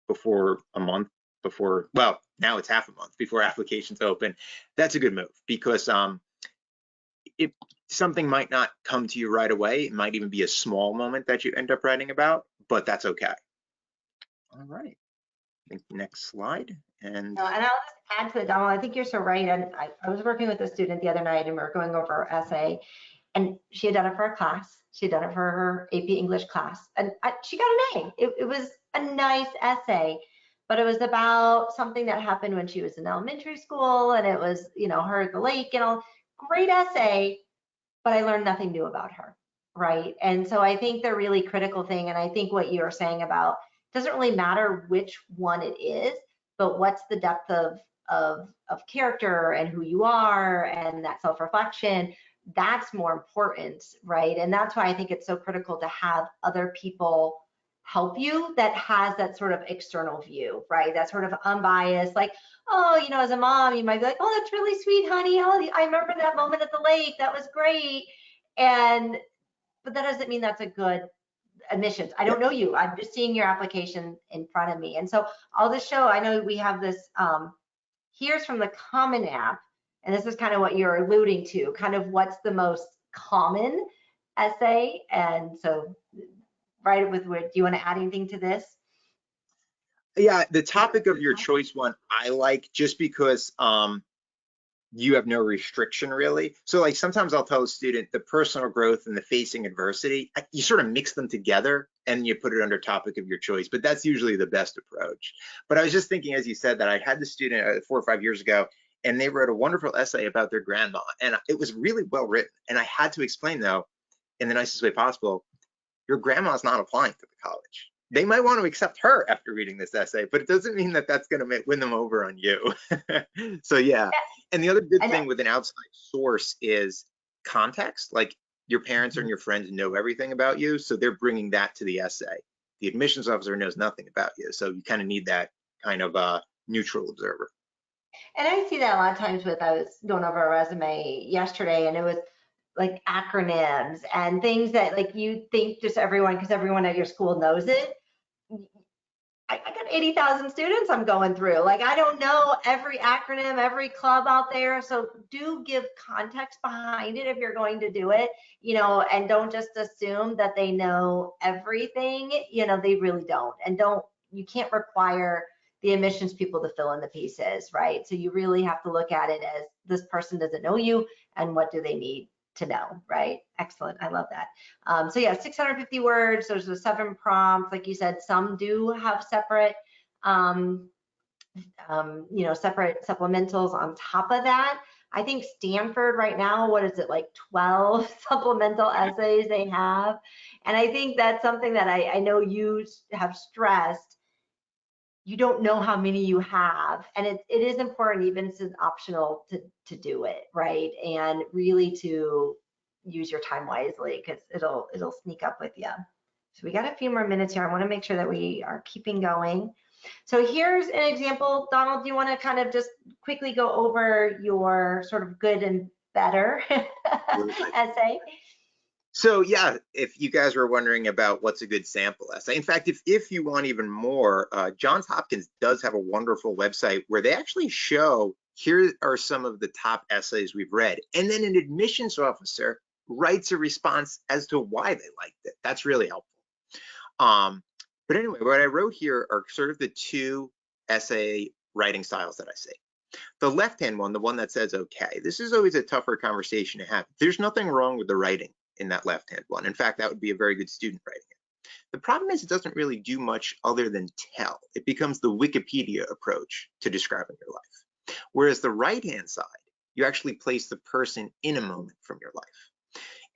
before a month, before, well, now it's half a month before applications open, that's a good move, because if something might not come to you right away, it might even be a small moment that you end up writing about, but that's okay. All right, I think next slide. And I'll just add to it, Donald, I think you're so right. And I was working with a student the other night and we were going over her essay, and she had done it for a class. She had done it for her AP English class, and she got an A. It was a nice essay, but it was about something that happened when she was in elementary school, and it was, you know, her at the lake and all. Great essay, but I learned nothing new about her, right? And so I think the really critical thing, and I think what you're saying about, doesn't really matter which one it is, but what's the depth of character and who you are and that self-reflection that's more important, right? And that's why I think it's so critical to have other people help you that has that sort of external view, right? That sort of unbiased, like, oh, you know, as a mom, you might be like, oh, that's really sweet, honey. Oh, I remember that moment at the lake. That was great. But that doesn't mean that's a good admissions. I don't know you. I'm just seeing your application in front of me. And so I'll just show, I know we have this, here's from the Common App, and this is kind of what you're alluding to, kind of what's the most common essay. And so, right with, do you want to add anything to this? Yeah, the topic of your choice one, I like just because you have no restriction really. So like sometimes I'll tell a student the personal growth and the facing adversity, you sort of mix them together and you put it under topic of your choice, but that's usually the best approach. But I was just thinking, as you said, that I had the student 4 or 5 years ago, and they wrote a wonderful essay about their grandma, and it was really well written. And I had to explain though, in the nicest way possible, your grandma's not applying to the college. They might want to accept her after reading this essay, but it doesn't mean that that's going to win them over on you. So yeah. And the other good thing with an outside source is context. Like your parents and your friends know everything about you, so they're bringing that to the essay. The admissions officer knows nothing about you, so you kind of need that kind of neutral observer. And I see that a lot of times with, I was going over a resume yesterday, and it was like acronyms and things that like you think just everyone, because everyone at your school knows it. I got 80,000 students I'm going through. Like, I don't know every acronym, every club out there. So do give context behind it if you're going to do it, you know, and don't just assume that they know everything. You know, they really don't. And you can't require the admissions people to fill in the pieces, right? So you really have to look at it as this person doesn't know you and what do they need to know, right? Excellent. I love that. So yeah, 650 words. There's the 7 prompts. Like you said, some do have separate, you know, separate supplementals on top of that. I think Stanford right now, what is it, like 12 supplemental essays they have? And I think that's something that I know you have stressed. You don't know how many you have, and it is important, even if it's optional, to do it, right? And really to use your time wisely, because it'll sneak up with you. So we got a few more minutes here. I want to make sure that we are keeping going. So here's an example. Donald, do you want to kind of just quickly go over your sort of good and better essay? So yeah, if you guys were wondering about what's a good sample essay, in fact, if you want even more, Johns Hopkins does have a wonderful website where they actually show, here are some of the top essays we've read. And then an admissions officer writes a response as to why they liked it. That's really helpful. But anyway, what I wrote here are sort of the 2 essay writing styles that I see. The left-hand one, the one that says, okay, this is always a tougher conversation to have. There's nothing wrong with the writing in that left-hand one. In fact, that would be a very good student writing it. The problem is it doesn't really do much other than tell. It becomes the Wikipedia approach to describing your life. Whereas the right-hand side, you actually place the person in a moment from your life.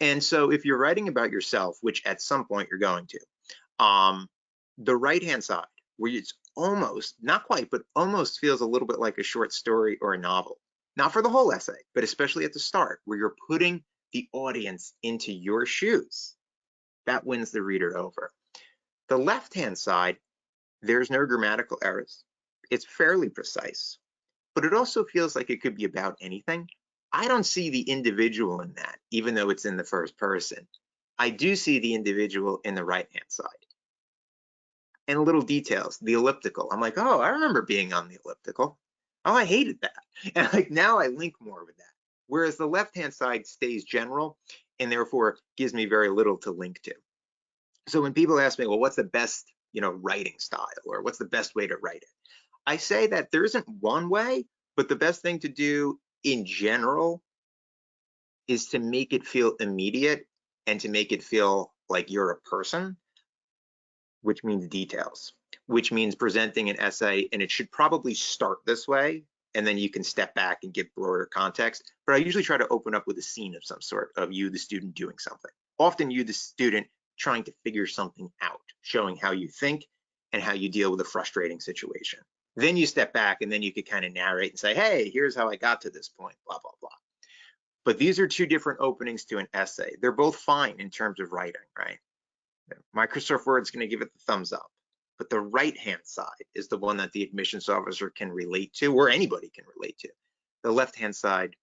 And so if you're writing about yourself, which at some point you're going to, the right-hand side, where it's almost, not quite, but almost feels a little bit like a short story or a novel. Not for the whole essay, but especially at the start, where you're putting the audience into your shoes. That wins the reader over. The left-hand side, there's no grammatical errors. It's fairly precise, but it also feels like it could be about anything. I don't see the individual in that, even though it's in the first person. I do see the individual in the right-hand side. And little details, the elliptical. I'm like, oh, I remember being on the elliptical. Oh, I hated that. And like now I link more with that. Whereas the left-hand side stays general and therefore gives me very little to link to. So when people ask me, well, what's the best, you know, writing style, or what's the best way to write it? I say that there isn't one way, but the best thing to do in general is to make it feel immediate and to make it feel like you're a person, which means details, which means presenting an essay, and it should probably start this way, and then you can step back and give broader context. But I usually try to open up with a scene of some sort of you, the student, doing something. Often you, the student, trying to figure something out, showing how you think and how you deal with a frustrating situation. Then you step back and then you could kind of narrate and say, hey, here's how I got to this point, blah, blah, blah. But these are two different openings to an essay. They're both fine in terms of writing, right? Microsoft Word's going to give it the thumbs up. But the right-hand side is the one that the admissions officer can relate to, or anybody can relate to. The left-hand side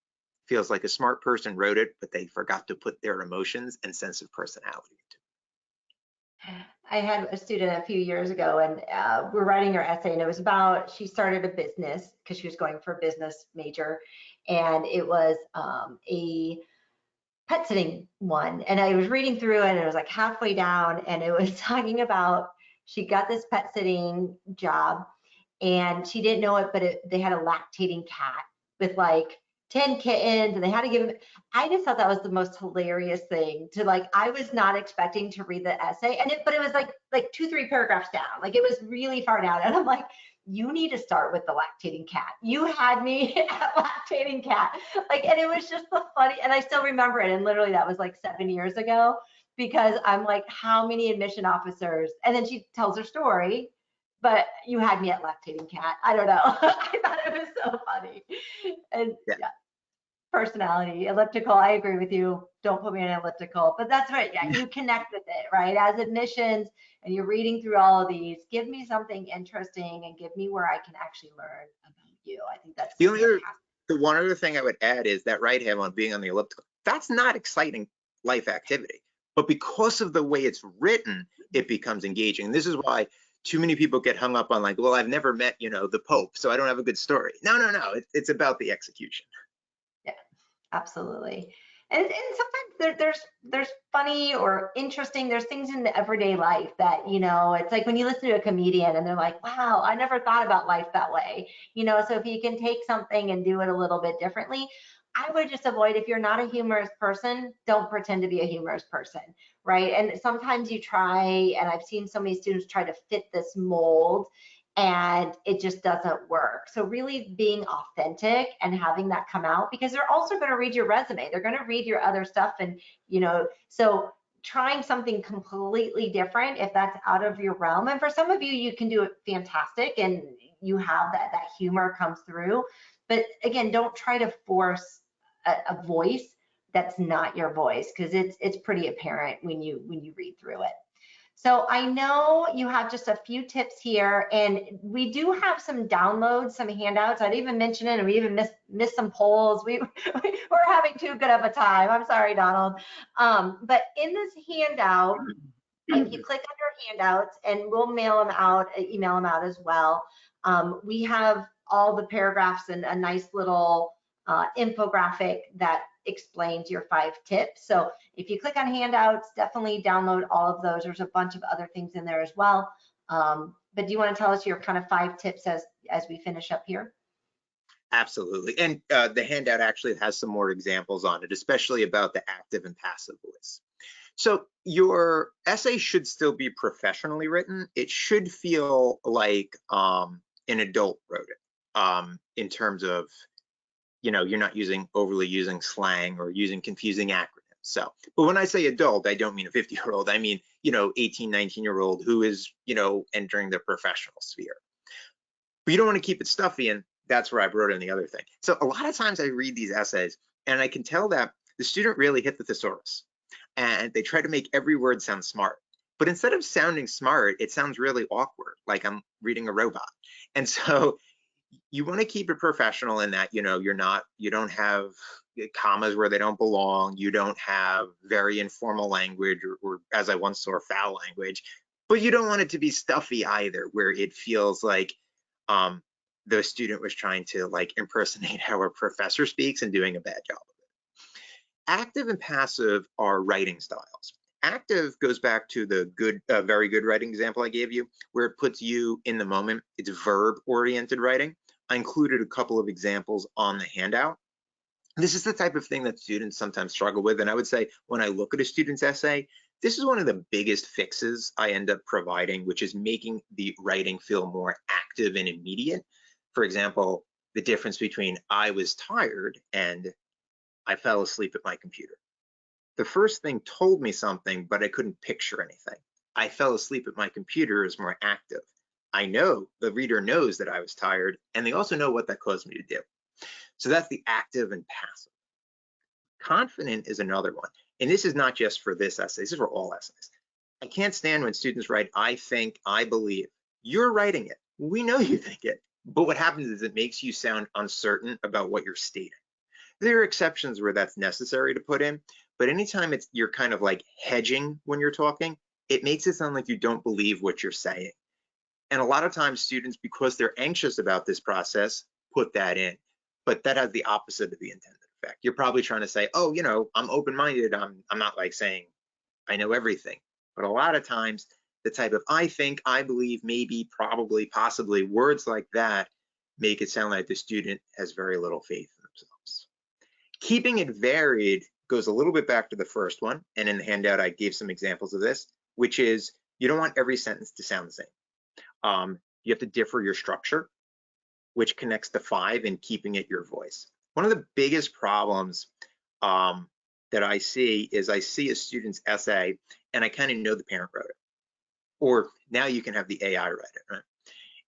feels like a smart person wrote it, but they forgot to put their emotions and sense of personality into it. I had a student a few years ago, and we're writing her essay, and it was about, she started a business because she was going for a business major, and it was a pet sitting one. And I was reading through it, and it was like halfway down, and it was talking about she got this pet sitting job, and she didn't know it, but they had a lactating cat with like 10 kittens, and they had to give them. I just thought that was the most hilarious thing to, like, I was not expecting to read the essay, and but it was like 2-3 paragraphs down. Like, it was really far down, and I'm like, you need to start with the lactating cat. You had me at lactating cat. Like, and it was just the funny, and I still remember it. And literally that was like 7 years ago, because I'm like, how many admission officers? And then she tells her story, but you had me at lactating cat. I don't know. I thought it was so funny. And yeah, personality, elliptical. I agree with you. Don't put me in an elliptical, but that's right. Yeah, you connect with it, right? As admissions, and you're reading through all of these, give me something interesting and give me where I can actually learn about you. I think that's the one other thing I would add is that right hand on being on the elliptical. That's not exciting life activity, but because of the way it's written, it becomes engaging. And this is why too many people get hung up on, like, well, I've never met, the Pope, so I don't have a good story. No. It's about the execution. Yeah, absolutely. And sometimes there's funny or interesting, there's things in the everyday life that, it's like when you listen to a comedian and they're like, wow, I never thought about life that way. So if you can take something and do it a little bit differently, I would just avoid, if you're not a humorous person, don't pretend to be a humorous person, right? And sometimes you try, and I've seen so many students try to fit this mold, and it just doesn't work. So really being authentic and having that come out, because they're also going to read your resume, they're going to read your other stuff, and so trying something completely different, if that's out of your realm, and for some of you, you can do it fantastic and you have that humor comes through, but again, don't try to force a voice that's not your voice, because it's pretty apparent when you read through it. So I know you have just a few tips here, and we do have some downloads, some handouts. I'd even mention it, and we even missed some polls. We're having too good of a time. I'm sorry, Donald. But in this handout, if you click under handouts, and we'll mail them out, email them out as well, we have all the paragraphs and a nice little infographic that explains your 5 tips. So if you click on handouts, definitely download all of those. There's a bunch of other things in there as well. But do you want to tell us your kind of 5 tips as we finish up here? Absolutely. And the handout actually has some more examples on it, especially about the active and passive voice. So your essay should still be professionally written. It should feel like an adult wrote it, in terms of, you're not overly using slang or using confusing acronyms. So, but when I say adult, I don't mean a 50-year-old. I mean, 18, 19-year-old who is, entering the professional sphere. But you don't want to keep it stuffy, and that's where I wrote in the other thing. So a lot of times I read these essays and I can tell that the student really hit the thesaurus and they try to make every word sound smart. But instead of sounding smart, it sounds really awkward, like I'm reading a robot. And so you want to keep it professional in that, you don't have commas where they don't belong. You don't have very informal language or as I once saw, foul language, but you don't want it to be stuffy either, where it feels like the student was trying to impersonate how a professor speaks and doing a bad job of it. Active and passive are writing styles. Active goes back to the very good writing example I gave you, where it puts you in the moment. It's verb-oriented writing. I included a couple of examples on the handout. This is the type of thing that students sometimes struggle with, and I would say when I look at a student's essay, this is one of the biggest fixes I end up providing, which is making the writing feel more active and immediate. For example, the difference between I was tired and I fell asleep at my computer. The first thing told me something, but I couldn't picture anything. I fell asleep at my computer is more active. I know the reader knows that I was tired, and they also know what that caused me to do. So that's the active and passive. Confident is another one. And this is not just for this essay, this is for all essays. I can't stand when students write, I think, I believe. You're writing it. We know you think it. But what happens is it makes you sound uncertain about what you're stating. There are exceptions where that's necessary to put in, but anytime you're kind of like hedging when you're talking, it makes it sound like you don't believe what you're saying. And a lot of times students, because they're anxious about this process, put that in, but that has the opposite of the intended effect. You're probably trying to say, oh, you know, I'm open-minded. I'm not like saying I know everything, but a lot of times the type of I think, I believe, maybe, probably, possibly, words like that make it sound like the student has very little faith in themselves. Keeping it varied goes a little bit back to the first one, and in the handout I gave some examples of this, which is you don't want every sentence to sound the same. You have to differ your structure, which connects to 5 and keeping it your voice. One of the biggest problems that I see is I see a student's essay and I kind of know the parent wrote it. Or now you can have the AI write it, right?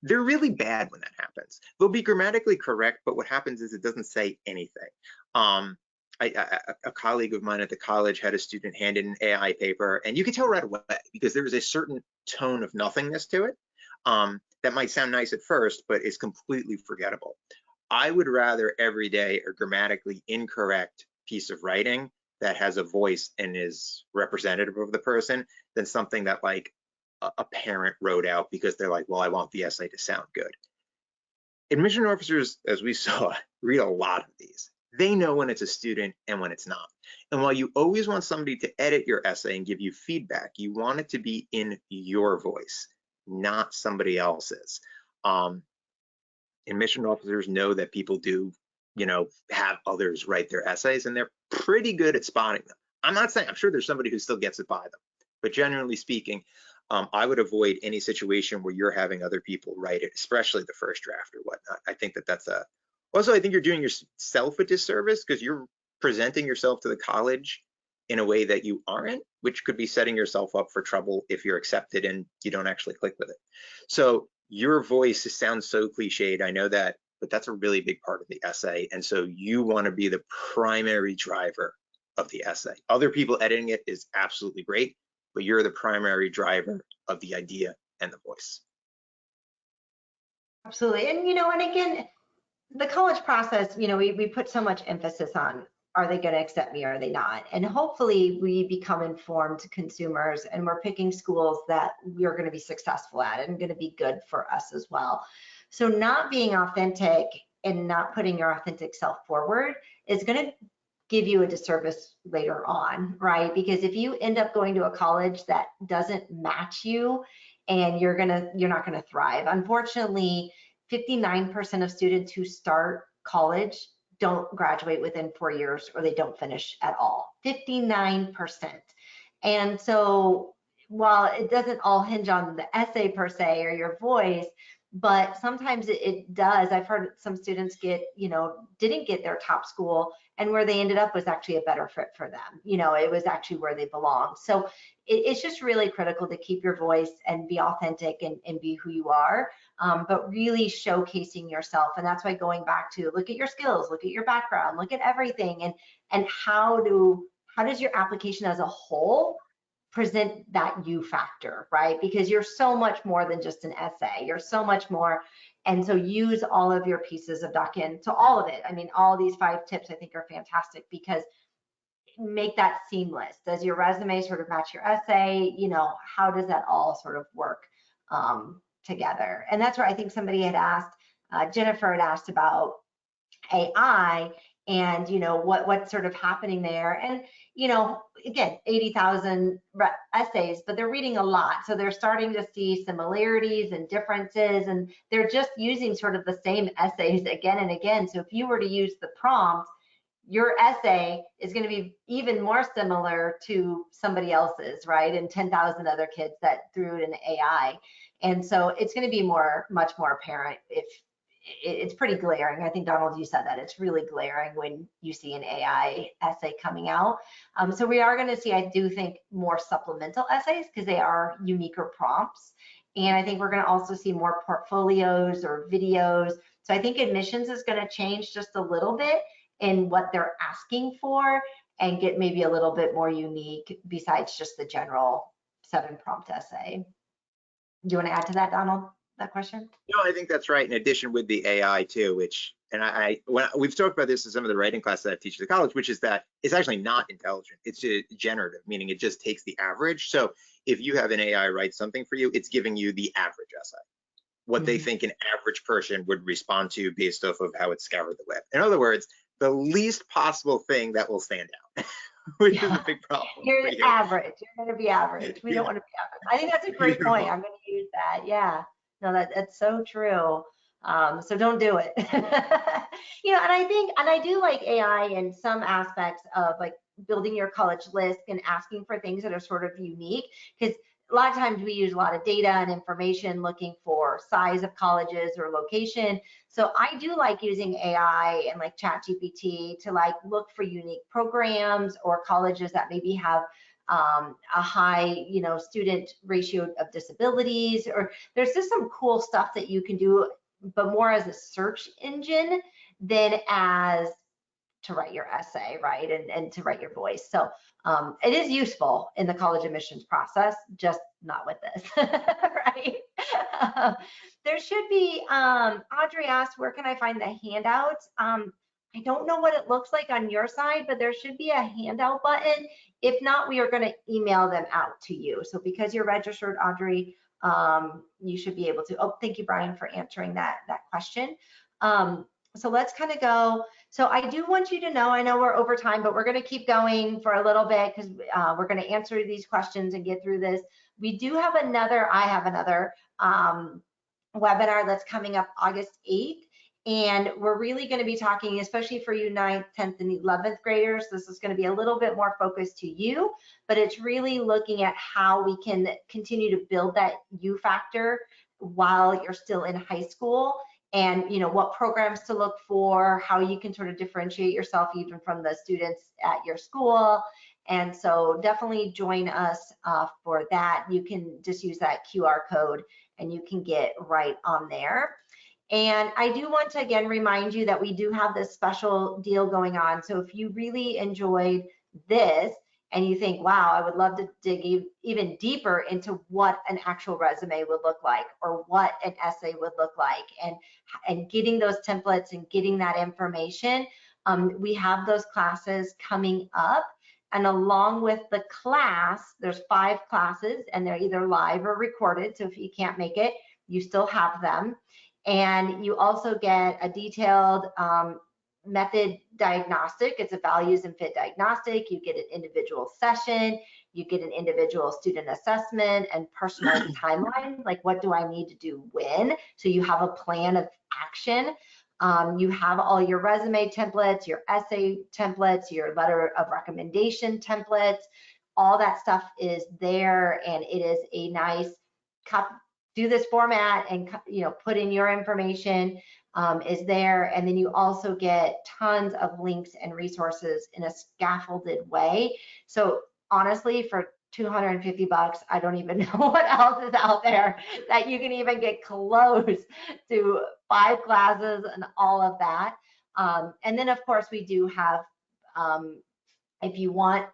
They're really bad when that happens. They'll be grammatically correct, but what happens is it doesn't say anything. A colleague of mine at the college had a student hand in an AI paper, and you could tell right away because there was a certain tone of nothingness to it that might sound nice at first, but is completely forgettable. I would rather every day a grammatically incorrect piece of writing that has a voice and is representative of the person than something that like a parent wrote out because they're like, well, I want the essay to sound good. Admission officers, as we saw, read a lot of these. They know when it's a student and when it's not. And while you always want somebody to edit your essay and give you feedback, you want it to be in your voice, not somebody else's. Admission officers know that people do, you know, have others write their essays, and they're pretty good at spotting them. I'm not saying, I'm sure there's somebody who still gets it by them, but generally speaking, I would avoid any situation where you're having other people write it, especially the first draft or whatnot. I think that that's also I think you're doing yourself a disservice because you're presenting yourself to the college in a way that you aren't, which could be setting yourself up for trouble if you're accepted and you don't actually click with it. So your voice sounds so cliched, I know that, but that's a really big part of the essay. And so you want to be the primary driver of the essay. Other people editing it is absolutely great, but you're the primary driver of the idea and the voice. Absolutely. And, you know, and again, the college process, you know, we put so much emphasis on, are they going to accept me or are they not? And hopefully we become informed consumers and we're picking schools that we're going to be successful at and going to be good for us as well. So not being authentic and not putting your authentic self forward is going to give you a disservice later on, right? Because if you end up going to a college that doesn't match you, and you're not gonna thrive. Unfortunately, 59% of students who start college don't graduate within 4 years, or they don't finish at all. 59%. And so while it doesn't all hinge on the essay per se or your voice, but sometimes it does. I've heard some students didn't get their top school, and where they ended up was actually a better fit for them. You know, it was actually where they belong. So it's just really critical to keep your voice and be authentic and be who you are, but really showcasing yourself. And that's why going back to look at your skills, look at your background, look at everything, and how does your application as a whole present that you factor, right? Because you're so much more than just an essay. You're so much more. And so use all of your pieces of document, so all of it. I mean, all these 5 tips I think are fantastic because make that seamless. Does your resume sort of match your essay? You know, how does that all sort of work together? And that's where I think somebody had asked, Jennifer had asked about AI and, you know, what's sort of happening there. And, you know, again, 80,000 essays, but they're reading a lot. So they're starting to see similarities and differences, and they're just using sort of the same essays again and again. So if you were to use the prompt, your essay is going to be even more similar to somebody else's, right? And 10,000 other kids that threw it in AI. And so it's going to be much more apparent if it's pretty glaring. I think, Donald, you said that it's really glaring when you see an AI essay coming out. So we are going to see, I do think, more supplemental essays because they are uniquer prompts. And I think we're going to also see more portfolios or videos. So I think admissions is going to change just a little bit in what they're asking for. and get maybe a little bit more unique besides just the general 7-prompt essay. Do you want to add to that, Donald, that question? No, I think that's right. In addition, with the AI too, which, and when we've talked about this in some of the writing classes that I teach at the college, which is that it's actually not intelligent. It's generative, meaning it just takes the average. So if you have an AI write something for you, it's giving you the average essay, what they think an average person would respond to based off of how it scoured the web. In other words, the least possible thing that will stand out, which is a big problem. You're average. You're going to be average. We don't want to be average. I think that's a great point. I'm going to use that. Yeah. No, that's so true. So don't do it. You know, and I do like AI in some aspects of like building your college list and asking for things that are sort of unique, because a lot of times we use a lot of data and information looking for size of colleges or location. So I do like using AI and like ChatGPT to like look for unique programs or colleges that maybe have a high, you know, student ratio of disabilities, or there's just some cool stuff that you can do, but more as a search engine than as to write your essay, right, and to write your voice. So it is useful in the college admissions process, just not with this, right? There should be, Audrey asked, where can I find the handouts? I don't know what it looks like on your side, but there should be a handout button. If not, we are going to email them out to you. So because you're registered, Audrey, you should be able to. Oh, thank you, Brian, for answering that question. So let's kind of go. So I do want you to know, I know we're over time, but we're going to keep going for a little bit because we're going to answer these questions and get through this. We do have another, I have another webinar that's coming up August 8th. And we're really going to be talking, especially for you 9th, 10th, and 11th graders, this is going to be a little bit more focused to you, but it's really looking at how we can continue to build that you factor while you're still in high school, and you know what programs to look for, how you can sort of differentiate yourself even from the students at your school. And so definitely join us for that. You can just use that QR code and you can get right on there. And I do want to again remind you that we do have this special deal going on. So if you really enjoyed this and you think, wow, I would love to dig even deeper into what an actual resume would look like or what an essay would look like, and getting those templates and getting that information, we have those classes coming up. And along with the class, there's 5 classes and they're either live or recorded. So if you can't make it, you still have them. And you also get a detailed method diagnostic. It's a values and fit diagnostic. You get an individual session, you get an individual student assessment and personalized timeline, like what do I need to do when? So you have a plan of action. You have all your resume templates, your essay templates, your letter of recommendation templates. All that stuff is there, and it is a nice do this format and put in your information is there. And then you also get tons of links and resources in a scaffolded way. So honestly, for $250, I don't even know what else is out there that you can even get close to 5 classes and all of that. And then of course we do have, if you want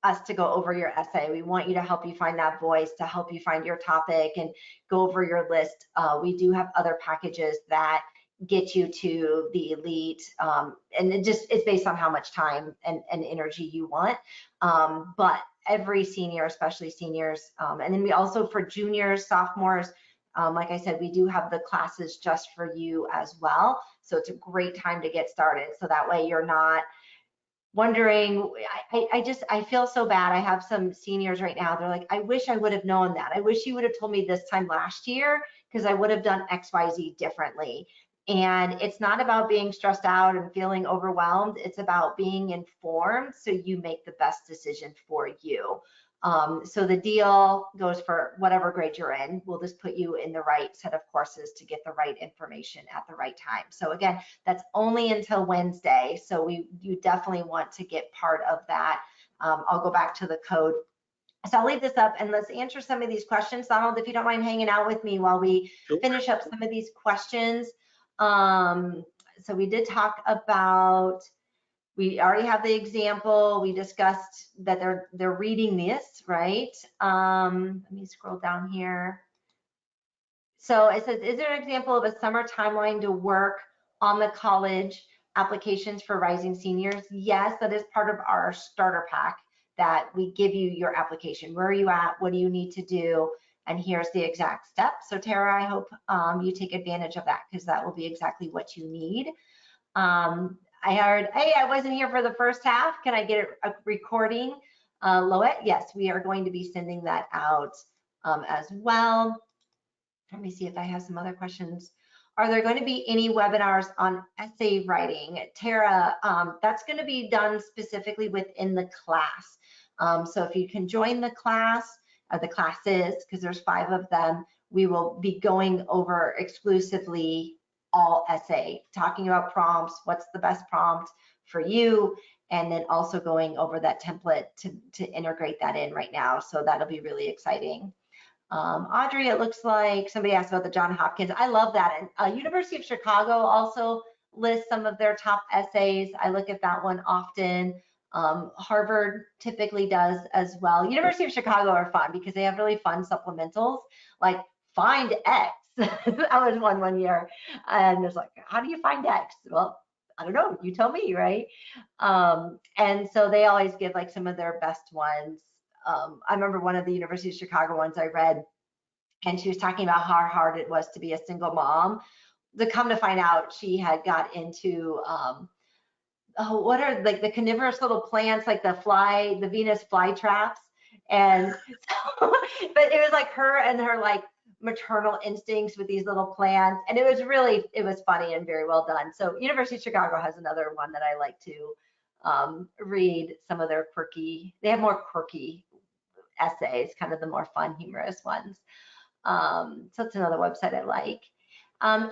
us to go over your essay, we want you to help you find that voice, to help you find your topic and go over your list. We do have other packages that get you to the elite, and it's based on how much time and energy you want. But every senior, especially seniors, and then we also, for juniors, sophomores, like I said, we do have the classes just for you as well. So it's a great time to get started. So that way you're not wondering. I feel so bad. I have some seniors right now, they're like, I wish I would have known that. I wish you would have told me this time last year, because I would have done XYZ differently. And it's not about being stressed out and feeling overwhelmed. It's about being informed so you make the best decision for you. So the deal goes for whatever grade you're in. We'll just put you in the right set of courses to get the right information at the right time. So again, that's only until Wednesday. So you definitely want to get part of that. I'll go back to the code. So I'll leave this up and let's answer some of these questions. Donald, if you don't mind hanging out with me while we finish up some of these questions. So we did talk about We already have the example. We discussed that they're reading this, right? Let me scroll down here. So it says, is there an example of a summer timeline to work on the college applications for rising seniors? Yes, that is part of our starter pack that we give you your application. Where are you at? What do you need to do? And here's the exact steps. So Tara, I hope you take advantage of that, because that will be exactly what you need. I heard, hey, I wasn't here for the first half. Can I get a recording? Loette, yes, we are going to be sending that out as well. Let me see if I have some other questions. Are there going to be any webinars on essay writing? Tara, that's going to be done specifically within the class. So if you can join the class, the classes, because there's 5 of them, we will be going over exclusively all essay, talking about prompts, what's the best prompt for you, and then also going over that template to integrate that in right now. So that'll be really exciting. Audrey, it looks like somebody asked about the Johns Hopkins. I love that. And University of Chicago also lists some of their top essays. I look at that one often. Harvard typically does as well. University of Chicago are fun because they have really fun supplementals, like find X. That was one year. And it's like, how do you find X? Well, I don't know, you tell me, right? And so they always give like some of their best ones. I remember one of the University of Chicago ones I read, and she was talking about how hard it was to be a single mom. To come to find out, she had got into what are like the carnivorous little plants, like the Venus flytraps, and so, but it was like her and her like maternal instincts with these little plants, and it was funny and very well done. So University of Chicago has another one that I like to read. Some of their they have more quirky essays, kind of the more fun, humorous ones. So it's another website I like.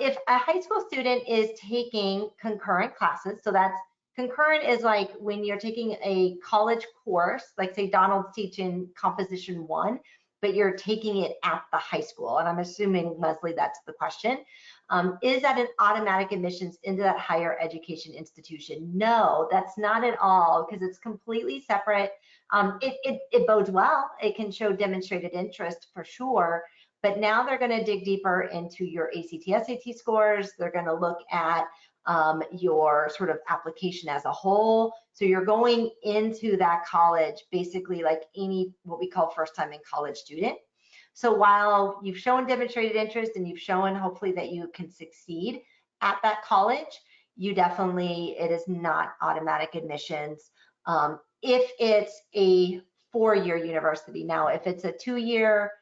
If a high school student is taking concurrent classes, so that's concurrent is like when you're taking a college course, like say Donald's teaching Composition 1, but you're taking it at the high school. And I'm assuming, Leslie, that's the question. Is that an automatic admissions into that higher education institution? No, that's not at all, because it's completely separate. It bodes well. It can show demonstrated interest for sure. But now they're going to dig deeper into your ACT, SAT scores. They're going to look at your sort of application as a whole. So you're going into that college basically like any what we call first time in college student. So while you've shown demonstrated interest and you've shown hopefully that you can succeed at that college, it is not automatic admissions. If it's a 4-year university. Now, if it's a 2-year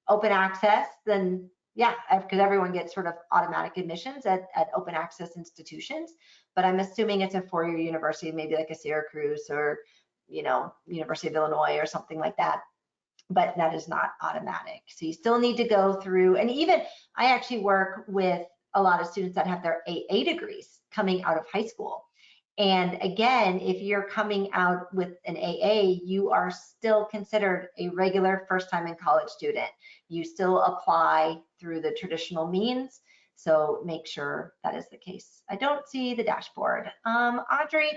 open access, then yeah, because everyone gets sort of automatic admissions at open access institutions. But I'm assuming it's a 4-year university, maybe like a Syracuse or, University of Illinois or something like that. But that is not automatic. So you still need to go through, and even I actually work with a lot of students that have their AA degrees coming out of high school. And again, if you're coming out with an AA, you are still considered a regular first time in college student. You still apply through the traditional means. So make sure that is the case. I don't see the dashboard. Audrey,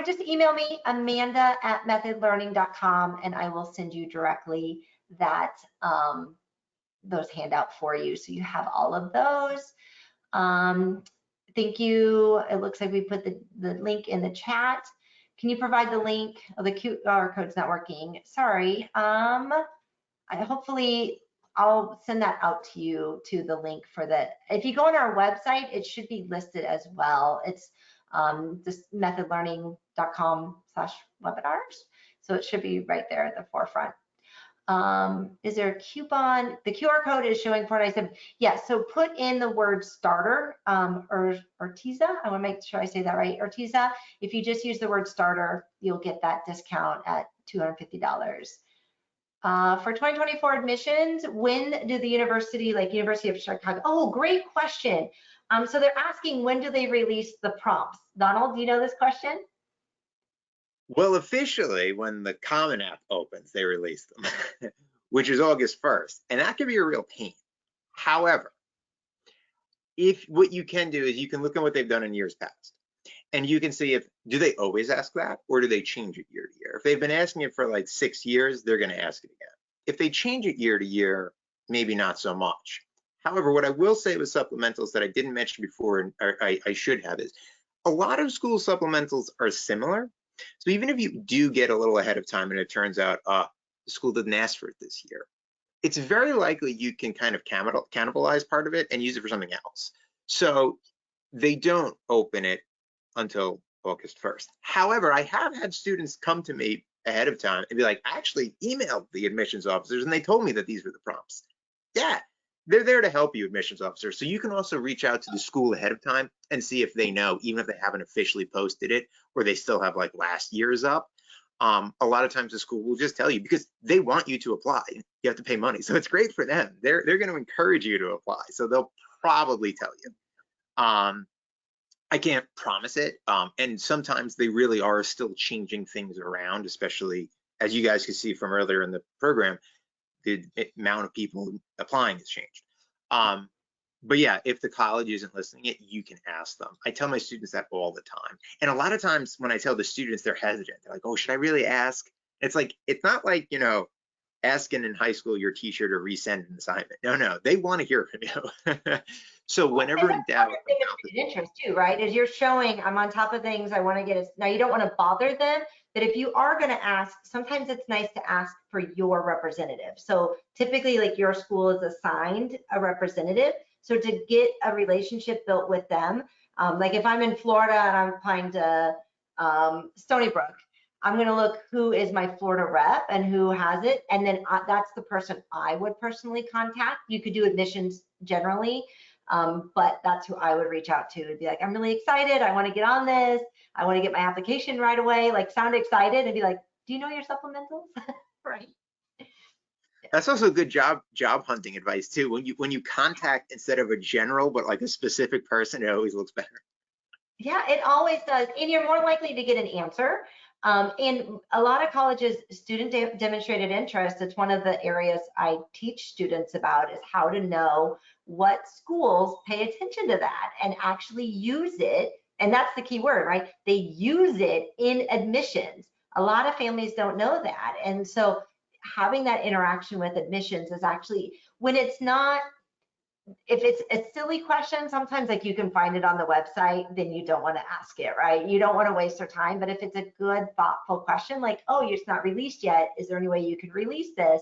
just email me, amanda@methodlearning.com, and I will send you directly that those handout for you. So you have all of those. Thank you. It looks like we put the link in the chat. Can you provide the link? Oh, the QR code's not working. Sorry. Hopefully I'll send that out to you, to the link for that. If you go on our website, it should be listed as well. It's just methodlearning.com/webinars. So it should be right there at the forefront. Is there a coupon? The QR code is showing 497. Yes, so put in the word starter, or Ortiza. I want to make sure I say that right. Ortiza, if you just use the word starter, you'll get that discount at $250. For 2024 admissions, when do the university, like University of Chicago, oh, great question. So they're asking, when do they release the prompts? Donald, do you know this question? Well, officially, when the Common App opens, they release them, which is August 1st, and that can be a real pain. However, what you can do is you can look at what they've done in years past, And you can see do they always ask that, or do they change it year to year? If they've been asking it for like 6 years, they're going to ask it again. If they change it year to year, maybe not so much. However, what I will say with supplementals that I didn't mention before, and I should have, is a lot of school supplementals are similar. So even if you do get a little ahead of time and it turns out the school didn't ask for it this year, it's very likely you can kind of cannibalize part of it and use it for something else. So they don't open it until August 1st. However, I have had students come to me ahead of time and be like, I actually emailed the admissions officers and they told me that these were the prompts. Yeah, they're there to help you, admissions officers. So you can also reach out to the school ahead of time and see if they know, even if they haven't officially posted it or they still have like last year's up. A lot of times the school will just tell you because they want you to apply. You have to pay money. So it's great for them. They're going to encourage you to apply. So they'll probably tell you. I can't promise it. And sometimes they really are still changing things around, especially as you guys can see from earlier in the program, the amount of people applying has changed. But yeah, if the college isn't listening it, you can ask them. I tell my students that all the time. And a lot of times when I tell the students, they're hesitant. They're like, oh, should I really ask? It's like, it's not like, asking in high school your teacher to resend an assignment. No, they want to hear from you. So whenever in doubt, interest too, right? As you're showing, I'm on top of things. I want to get it. Now you don't want to bother them, but if you are going to ask, sometimes it's nice to ask for your representative. So typically, like your school is assigned a representative. So to get a relationship built with them, like if I'm in Florida and I'm applying to Stony Brook, I'm going to look who is my Florida rep and who has it. And then that's the person I would personally contact. You could do admissions generally, but that's who I would reach out to and be like, I'm really excited. I want to get on this. I want to get my application right away. Like sound excited and be like, do you know your supplementals? Right. That's also good job hunting advice too. When you contact instead of a general, but like a specific person, it always looks better. Yeah, it always does. And you're more likely to get an answer. And a lot of colleges, student demonstrated interest, it's one of the areas I teach students about is how to know what schools pay attention to that and actually use it. And that's the key word, right? They use it in admissions. A lot of families don't know that. And so having that interaction with admissions is actually, when it's not, if it's a silly question, sometimes like you can find it on the website, then you don't want to ask it, right? You don't want to waste their time. But if it's a good, thoughtful question, like, oh, it's not released yet, is there any way you could release this?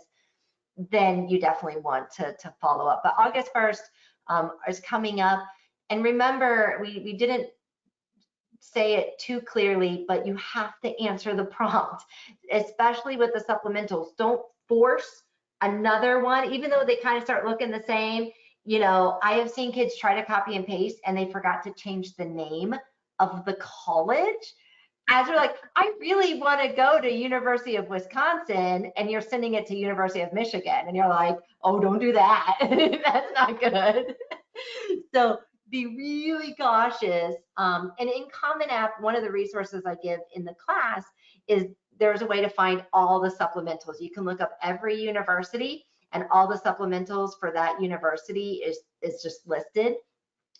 Then you definitely want to follow up. But August 1st is coming up. And remember, we didn't say it too clearly, but you have to answer the prompt, especially with the supplementals. Don't force another one, even though they kind of start looking the same. I have seen kids try to copy and paste and they forgot to change the name of the college. As they're like, I really want to go to University of Wisconsin, and you're sending it to University of Michigan, and you're like, oh, don't do that. That's not good. So be really cautious. And in Common App, one of the resources I give in the class is there's a way to find all the supplementals. You can look up every university and all the supplementals for that university is just listed.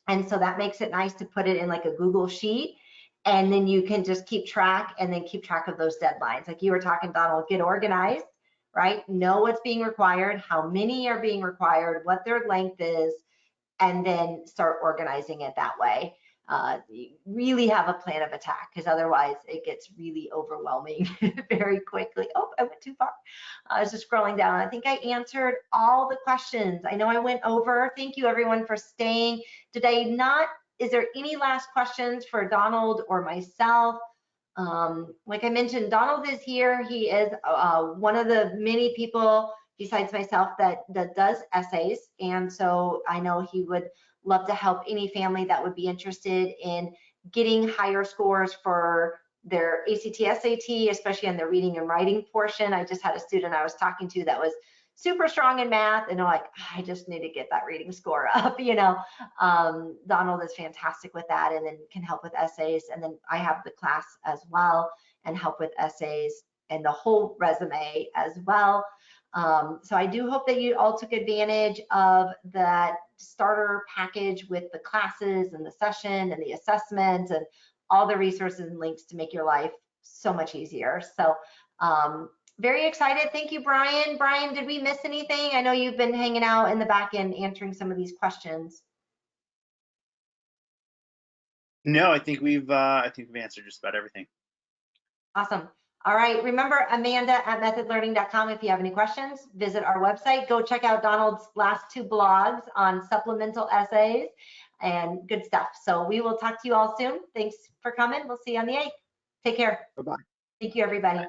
And so that makes it nice to put it in like a Google sheet. And then you can just keep track and then keep track of those deadlines. Like you were talking, Donald, get organized, right? Know what's being required, how many are being required, what their length is, and then start organizing it that way. You really have a plan of attack, because otherwise it gets really overwhelming very quickly. Oh, I went too far. I was just scrolling down. I think I answered all the questions. I know I went over. Thank you everyone for staying. Is there any last questions for Donald or myself? Like I mentioned, Donald is here. He is one of the many people besides myself that does essays. And so I know he would love to help any family that would be interested in getting higher scores for their ACT, SAT, especially on the reading and writing portion. I just had a student I was talking to that was super strong in math, and they're like, I just need to get that reading score up. Donald is fantastic with that, and then can help with essays. And then I have the class as well and help with essays and the whole resume as well. So I do hope that you all took advantage of that starter package with the classes and the session and the assessment and all the resources and links to make your life so much easier. So very excited. Thank you, Brian. Brian, did we miss anything? I know you've been hanging out in the back end answering some of these questions. No, I think we've answered just about everything. Awesome. All right. Remember, Amanda@methodlearning.com. If you have any questions, visit our website. Go check out Donald's last 2 blogs on supplemental essays and good stuff. So we will talk to you all soon. Thanks for coming. We'll see you on the 8th. Take care. Bye-bye. Thank you, everybody.